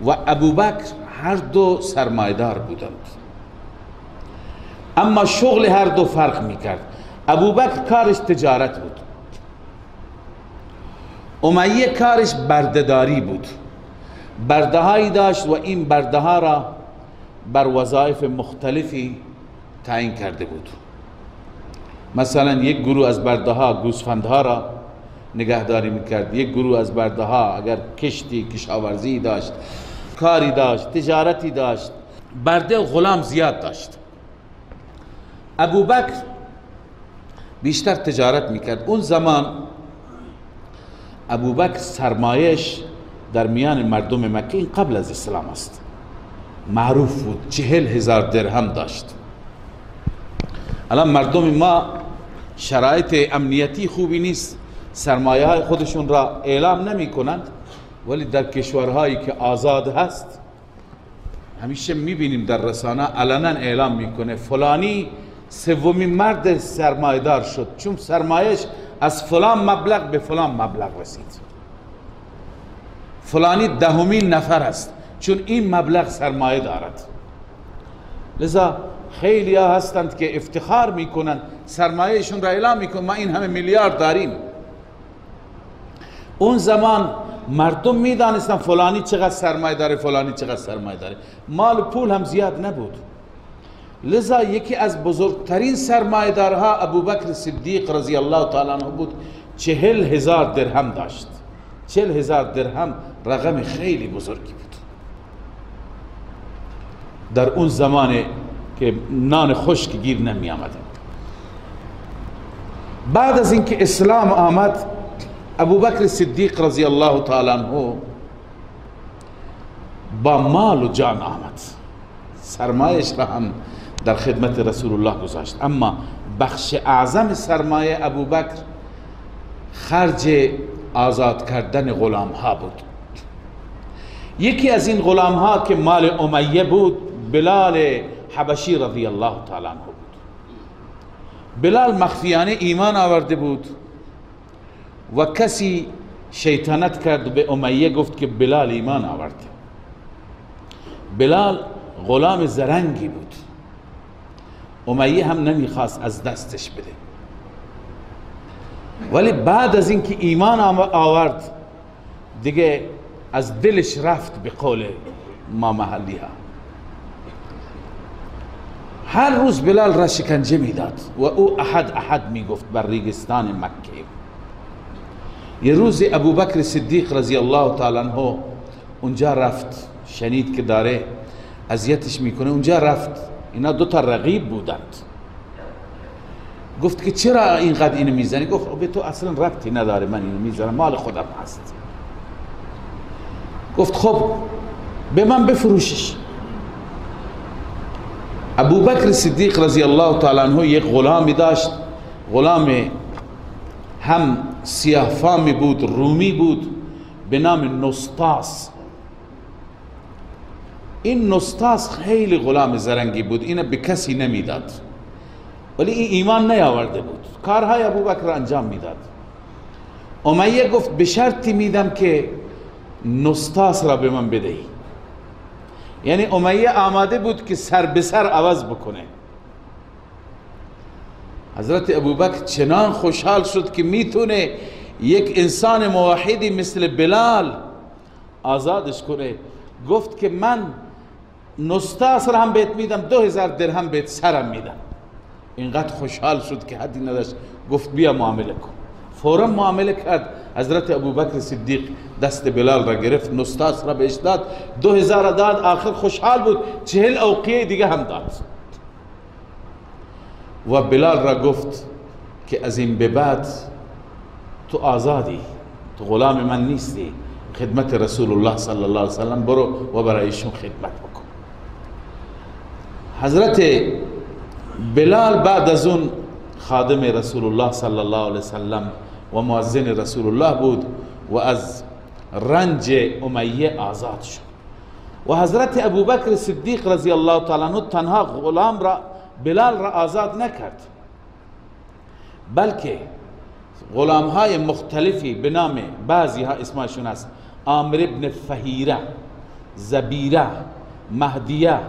و ابوبکر هر دو سرمایه‌دار بودند، اما شغل هر دو فرق میکرد. ابوبکر کارش تجارت بود، امیه کارش بردهداری بود. برده‌هایی داشت و این برده‌ها را بر وظایف مختلفی تعیین کرده بود. مثلا یک گروه از برده‌ها گوسفندها را نگهداری میکرد، یک گروه از برده‌ها اگر کشتی کشاورزی داشت، کاری داشت، تجارتی داشت. برده غلام زیاد داشت. ابوبکر بیشتر تجارت میکرد. اون زمان ابوبکر سرمایش در میان مردم مکه، این قبل از اسلام است، معروف بود، 40,000 درهم داشت. الان مردم ما شرایط امنیتی خوبی نیست، سرمایه های خودشون را اعلام نمی کنند، ولی در کشورهایی که آزاد هست همیشه میبینیم در رسانه علنا اعلام میکنه فلانی سومین مرد سرمایه دار شد، چون سرمایش از فلان مبلغ به فلان مبلغ رسید. فلانی دهمین نفر است چون این مبلغ سرمایه دارد. لذا خیلی ها هستند که افتخار میکنن، سرمایهشون را اعلام میکنن، ما این همه میلیارد داریم. اون زمان مردم میدانستن فلانی چقدر سرمایه داره، فلانی چقدر سرمایه داره. مال پول هم زیاد نبود. لذا یکی از بزرگترین سرمایه دارها ابوبکر صدیق رضی الله تعالی عنه بود. 40,000 درهم داشت. 40,000 درهم رقم خیلی بزرگی بود در اون زمان که نان خشک گیر نمی آمد. بعد از اینکه اسلام آمد، ابوبکر صدیق رضی الله تعالی عنه با مال و جان آمد، سرمایش را هم در خدمت رسول الله گذاشت. اما بخش اعظم سرمایه ابوبکر خرج آزاد کردن غلام ها بود. یکی از این غلام ها که مال امیه بود، بلال حبشی رضی الله تعالی عنه بود. بلال مخفیانه ایمان آورده بود و کسی شیطنت کرد به امیه، گفت که بلال ایمان آورده. بلال غلام زرنگی بود، امیه هم نمیخواست از دستش بده، ولی بعد از اینکه ایمان آورد دیگه از دلش رفت. به قول ما محلی ها هر روز بلال را شکنجه میداد و او احد احد میگفت بر ریگستان مکه. یه روز ابوبکر صدیق رضی الله تعالی عنه اونجا رفت، شنید که داره اذیتش میکنه، اونجا رفت. اینا دو تا رقیب بودند. گفت که چرا اینقدر اینو میزنی؟ گفت به تو اصلا ربطی نداره، من اینو میزنم، مال خودم هست. گفت خب به من بفروشش. ابوبکر صدیق رضی الله تعالی عنه یک غلامی داشت، غلام هم سیاه فامی بود، رومی بود، به نام نسطاس. این نسطاس خیلی غلام زرنگی بود، اینو به کسی نمیداد، ولی این ایمان نیاورده بود، کارهای ابوبکر انجام میداد. امیه گفت به شرطی میدم که نسطاس را به من بدهی. یعنی امیه آماده بود که سر به سر عوض بکنه. حضرت ابوبکر چنان خوشحال شد که میتونه یک انسان موحدی مثل بلال آزادش کنه. گفت که من نسطاس را هم بهت میدم، 2000 درهم بهت سرم میدم. اینقدر خوشحال شد که حدی نداشت. گفت بیا معامله کن. فورا معامله کرد. حضرت ابوبکر صدیق دست بلال را گرفت، نسطاس را بهش داد، 2000 داد. آخر خوشحال بود، 40 اوقیه دیگه هم داد و بلال را گفت که از این به بعد تو آزادی، تو غلام من نیستی، خدمت رسول الله صلی الله علیه وسلم برو و برایشون خدمت بکن. حضرت بلال بعد از اون خادم رسول الله صلی الله علیه وسلم و مؤذن رسول الله بود و از رنج امیه آزاد شد. و حضرت ابوبکر صدیق رضی الله تعالی عنه تنها غلام را بلال را آزاد نکرد، بلکه غلام های مختلفی به نام بعضی ها اسمشون است عامر ابن فهیره، زبیره، مهدیه،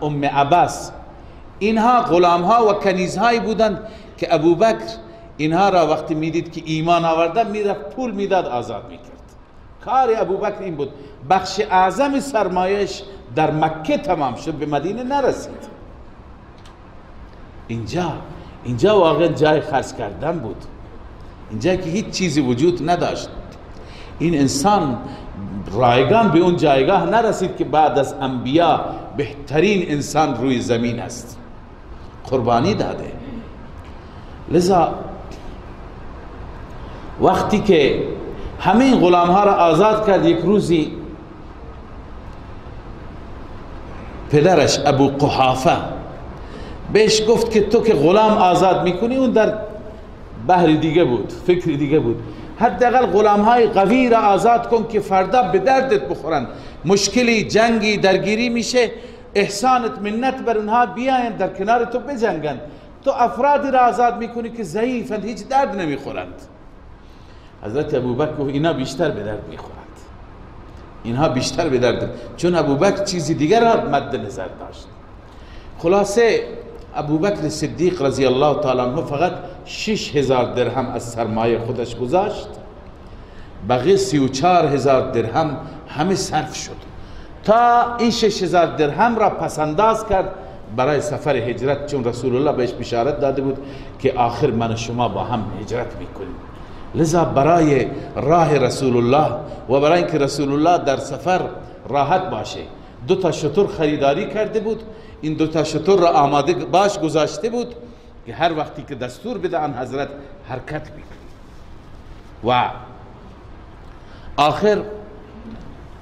ام عباس، اینها غلام ها و کنیزهایی بودند که ابوبکر اینها را وقتی میدید که ایمان آوردن میرفت پول میداد آزاد میکرد. کار ابوبکر این بود. بخش اعظم سرمایش در مکه تمام شد، به مدینه نرسید. اینجا واقعا جای خرج کردن بود، اینجا که هیچ چیزی وجود نداشت. این انسان رایگان به اون جایگاه نرسید که بعد از انبیا بهترین انسان روی زمین است، قربانی داده. لذا وقتی که همین غلام ها را آزاد کرد، یک روزی پدرش ابو قحافه بهش گفت که تو که غلام آزاد میکنی، اون در بحر دیگه بود، فکر دیگه بود، حداقل غلام های قوی را آزاد کن که فردا به دردت بخورن، مشکلی جنگی درگیری میشه، احسانت منت بر اونها بیاین در کنار تو بجنگن. تو افرادی را آزاد میکنی که ضعیفند، هیچ درد نمیخورند. حضرت ابوبکر گفت اینا بیشتر به درد میخورند، اینها بیشتر به درد، چون ابوبکر چیزی دیگر را مد نظر داشت. خلاصه ابوبکر صدیق رضی الله تعالی عنه فقط 6000 درهم از سرمایه خودش گذاشت، بقیه 34000 درهم همه صرف شد. تا این 6000 درهم را پسنداز کرد برای سفر هجرت، چون رسول الله بهش بشارت داده بود که آخر من و شما با هم هجرت میکنیم. لذا برای راه رسول الله و برای اینکه رسول الله در سفر راحت باشه 2 شتر خریداری کرده بود. این 2 شتر را آماده باش گذاشته بود که هر وقتی که دستور بده آن حضرت حرکت میکنه. و آخر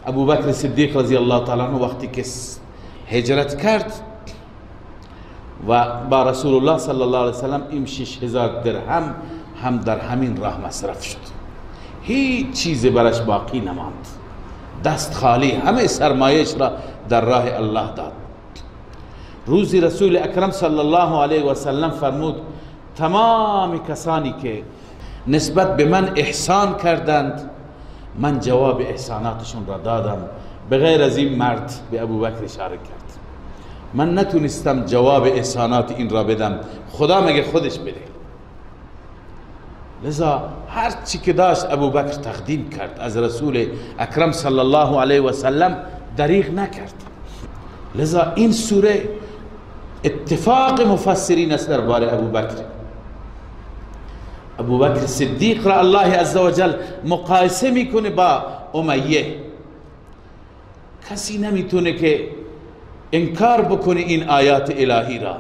ابوبکر صدیق رضی الله تعالی عنه وقتی که هجرت کرد و با رسول الله صلی الله علیه وسلم، این 6000 درهم هم در همین راه مصرف شد، هیچ چیز برش باقی نماند، دست خالی، همه سرمایش را در راه الله داد. روزی رسول اکرم صلی الله علیه و سلم فرمود تمام کسانی که نسبت به من احسان کردند من جواب احساناتشون را دادم، به غیر از این مرد به ابوبکر اشاره کرد. من نتونستم جواب احسانات این را بدم، خدا مگه خودش بده. لذا هر چی که داشت ابوبکر تقدیم کرد، از رسول اکرم صلی الله علیه و سلم دریغ نکرد. لذا این سوره اتفاق مفسرین است درباره ابوبکر صدیق را الله عزوجل مقایسه میکنه با امیه. کسی نمیتونه که انکار بکنه این آیات الهی را.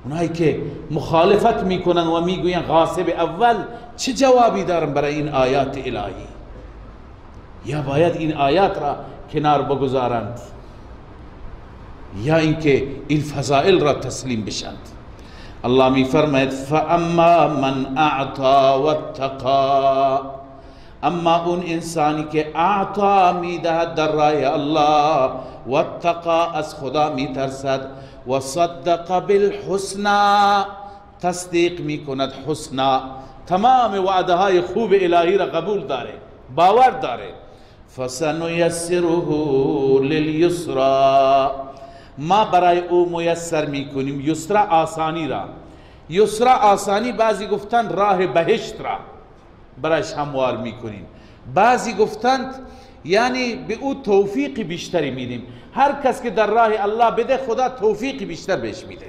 اونایی که مخالفت میکنن و میگوین غاصب اول، چه جوابی دارن برای این آیات الهی؟ یا باید این آیات را کنار بگذارند یا اینکه این فضائل را تسلیم بشند. الله می فرماید فاما من اعطا واتقا، اما اون انسانی که اعطا میدهد در راه الله، واتقا از خدا میترسد، و صدق بالحسنا تصدیق میکند حسنا، تمام وعده های خوب الهی را قبول داره، باور داره، فسنیسره للیسرا، ما برای او میسر میکنیم یسرا آسانی را. یسرا آسانی بعضی گفتند راه بهشت را برایش هموار میکنیم، بعضی گفتند یعنی به او توفیق بیشتری میدیم. هر کس که در راه الله بده خدا توفیق بیشتر بهش میده،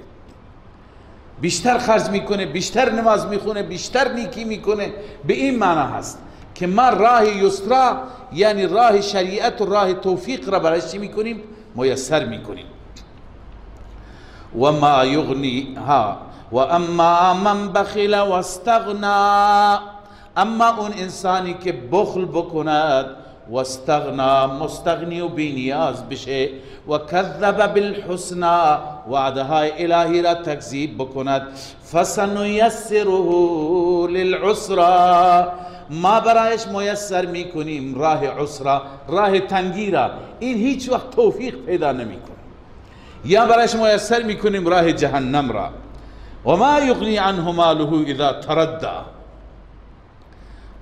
بیشتر خرج میکنه، بیشتر نماز میخونه، بیشتر نیکی میکنه. به این معنی هست که ما راه یسرا یعنی راه شریعت و راه توفیق را برایش چی میکنیم؟ میسر میکنیم. و ما یغنی ها و اما من بخل و استغنا، اما اون انسانی که بخل بکند و استغنا، مستغنی و بینیاز بشه، و کذب بالحسنا، وعده های الهی را تکذیب بکند، فسنیسره للعسرا، ما برایش میسر میکنیم راه عسرا، راه تنگی را، این هیچ وقت توفیق پیدا نمیکنه. یا برایش میسر میکنیم راه جهنم را. و ما یغنی عنه ماله اذا تردى،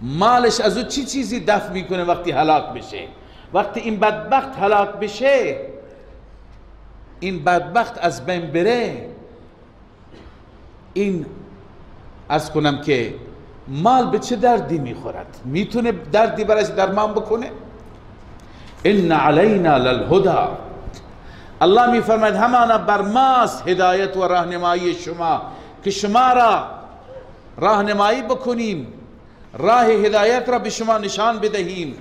مالش از او چی چیزی دفع میکنه وقتی هلاک بشه؟ وقتی این بدبخت هلاک بشه، این بدبخت از بین بره، این از کنم که مال به چه دردی میخورد؟ میتونه دردی برایش درمان بکنه؟ ان علینا للهدى، الله میفرماید همانا بر ماست هدایت و راهنمایی شما که شما را راهنمایی بکنیم، راه هدایت را به شما نشان بدهیم.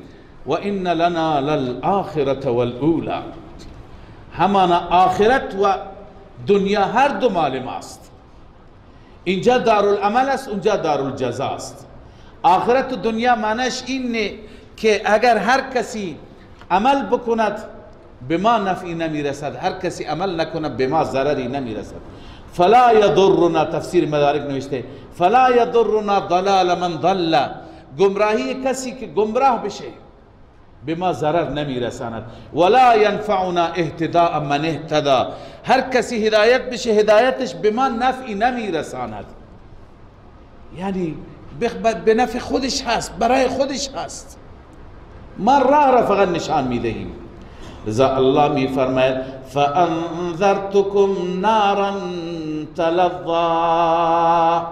و ان لنا للآخرة والاولی، همانا آخرت و دنیا هر دو مال ماست. اینجا دارالعمل است، اونجا دارالجزا است. آخرت و دنیا معنیش اینه که اگر هر کسی عمل بکند به ما نفعی نمیرسد، هر کسی عمل نکند به ما ضرری نمیرسد. فلا یضرنا، تفسیر مدارک نوشته فلا یضرنا ضلال من ضل، گمراهی کسی که گمراه بشه به ما ضرر نمیرساند. ولا ینفعنا اهتداء من اهتدى، هر کسی هدایت بشه هدایتش به ما نفعی نمیرساند، یعنی به نفع خودش هست، برای خودش هست، ما راه را فقط نشان میدهیم. لذا الله میفرماید فانذرتکم نارا تلظی،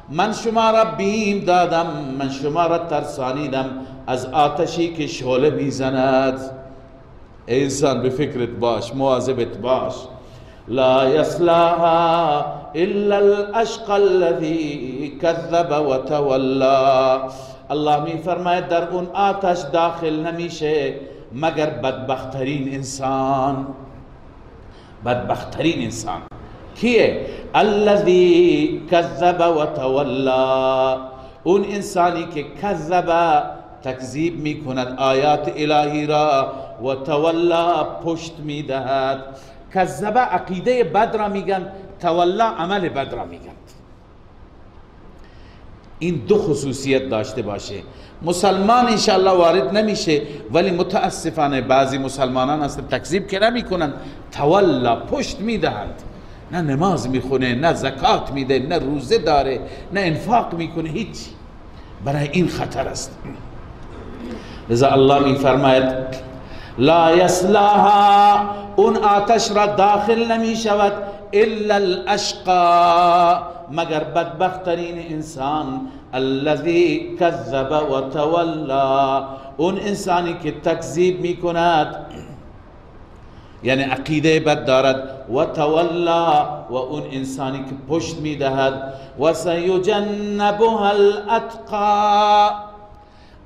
من شما را بیم دادم، من شما را ترسانیدم از آتشی که شعله میزند. انسان به فکرت باش، مواظبت باش. لا یصلاها الا الاشقى الذي كذب وتولى، الله میفرماید در اون آتش داخل نمیشه مگر بدبخترین انسان. بدبخترین انسان کیه؟ الذي كذب وتولى، اون انسانی که کذب تکذیب میکند آیات الهی را، و تولا پشت میدهد. کذب عقیده بد را میگن، تولا عمل بد را میگن. این دو خصوصیت داشته باشه. مسلمان انشاءالله وارد نمیشه، ولی متاسفانه بعضی مسلمانان هستن تکذیب که نمیکنن، تولا پشت میدهند، نه نماز میخونه، نه زکات میده، نه روزه داره، نه انفاق میکنه، هیچ. برای این خطر است. لذا الله میفرماید لا یصلاها، اون آتش را داخل نمی شود الا الاشقى، مگر بدبخترین انسان. الذي كذب وتولى، اون انسانی که تکذیب میکند یعنی عقیده بد دارد، و تولا، و اون انسانی که پشت میدهد. و سیجنبها الاتقى،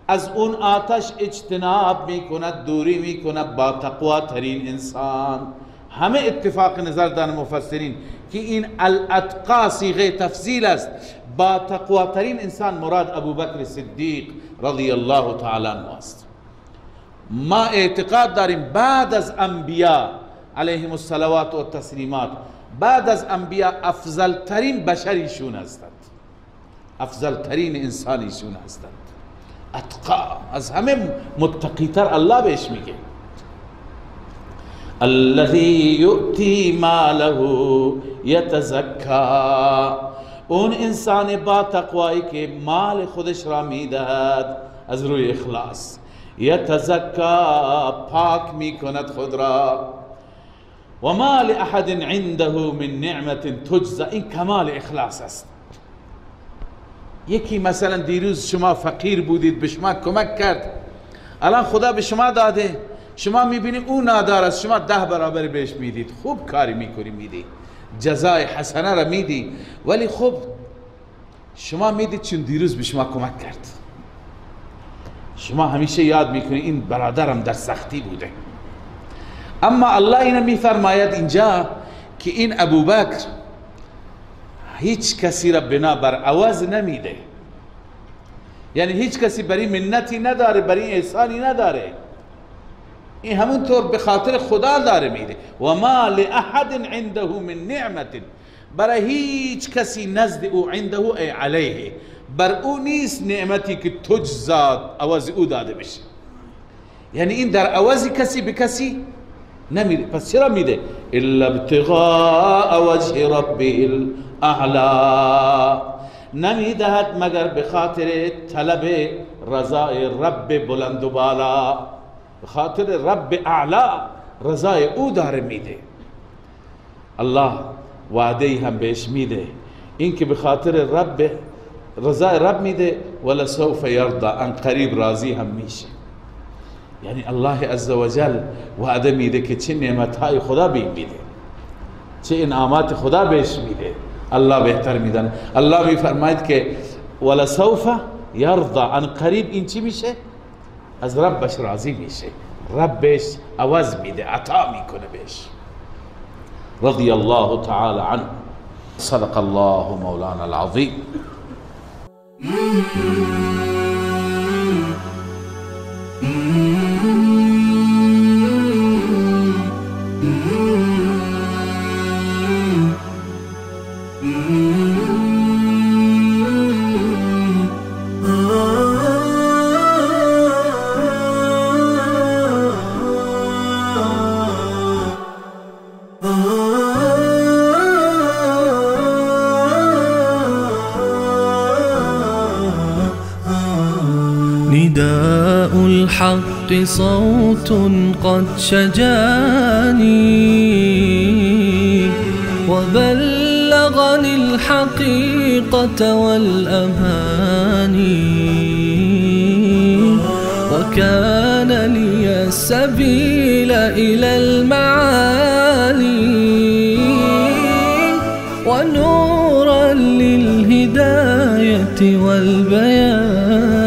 از اون آتش اجتناب میکند، دوری میکند با تقوا ترین انسان. همه اتفاق نظر دارن مفسرین که این الاتقا صیغه تفضیل است، با تقوا ترین انسان مراد ابوبکر صدیق رضی الله تعالی عنه است. ما اعتقاد داریم بعد از انبیاء علیهم الصلوات و التسلیمات، بعد از انبیاء افضل ترین بشریشون هستند، افضل ترین انسانیشون هستند. اتقا، از همه متقی تر الله بهش میگه. الذي يؤتي ماله يتزكى، اون انسان با تقوایی که مال خودش را میدهد از روی اخلاص. یتزکا، پاک میکند خود را. و ما لأحد عنده من نعمت تجزى، این کمال اخلاص است. یکی مثلا دیروز شما فقیر بودید، به شما کمک کرد، الان خدا به شما داده، شما میبینید اون نادار است، شما 10 برابر بهش میدید، خوب کاری میکنی، میدی جزای حسنه را میدی، ولی خب شما میدید چون دیروز به شما کمک کرد. شما همیشه یاد میکنید این برادرم در سختی بوده. اما الله اینو میفرماید اینجا که این ابوبکر هیچ کسی را بنا بر عوض نمیده، یعنی هیچ کسی برای منتی نداره، برای احسانی نداره، این همونطور به خاطر خدا داره میده. و ما لأحد عنده من نعمت، برای هیچ کسی نزد او، عنده ای علیه، بر او نیست نعمتی که تجزاد عوض او داده بشه. یعنی این در عوض کسی به کسی نمیده. پس چرا میده؟ الا ابتغاء وجه ربه الاعلا، نمیدهد مگر به خاطر طلب رضای رب بلند و بالا، به خاطر رب اعلا رضای او داره میده. الله وعده هم بهش میده، این که به خاطر رب رضای رب میده، ولسوف یرضی، ان قریب راضی هم میشه. یعنی الله عزوجل وعده میده که چه نعمتهای خدا به میده، چه انعامات خدا بهش میده. الله بهتر میدن. الله میفرماید که ولسوف یرضی، ان قریب این چی میشه؟ از ربش راضی میشه، ربش عوض میده، عطا میکنه بهش. رضی الله تعالی عنه. صدق الله مولانا العظیم. نداء الحق صوت قد شجاني وبلغني الحقيقة والأماني، وكان لي السبيل إلى المعالي، ونورا للهداية والبيان.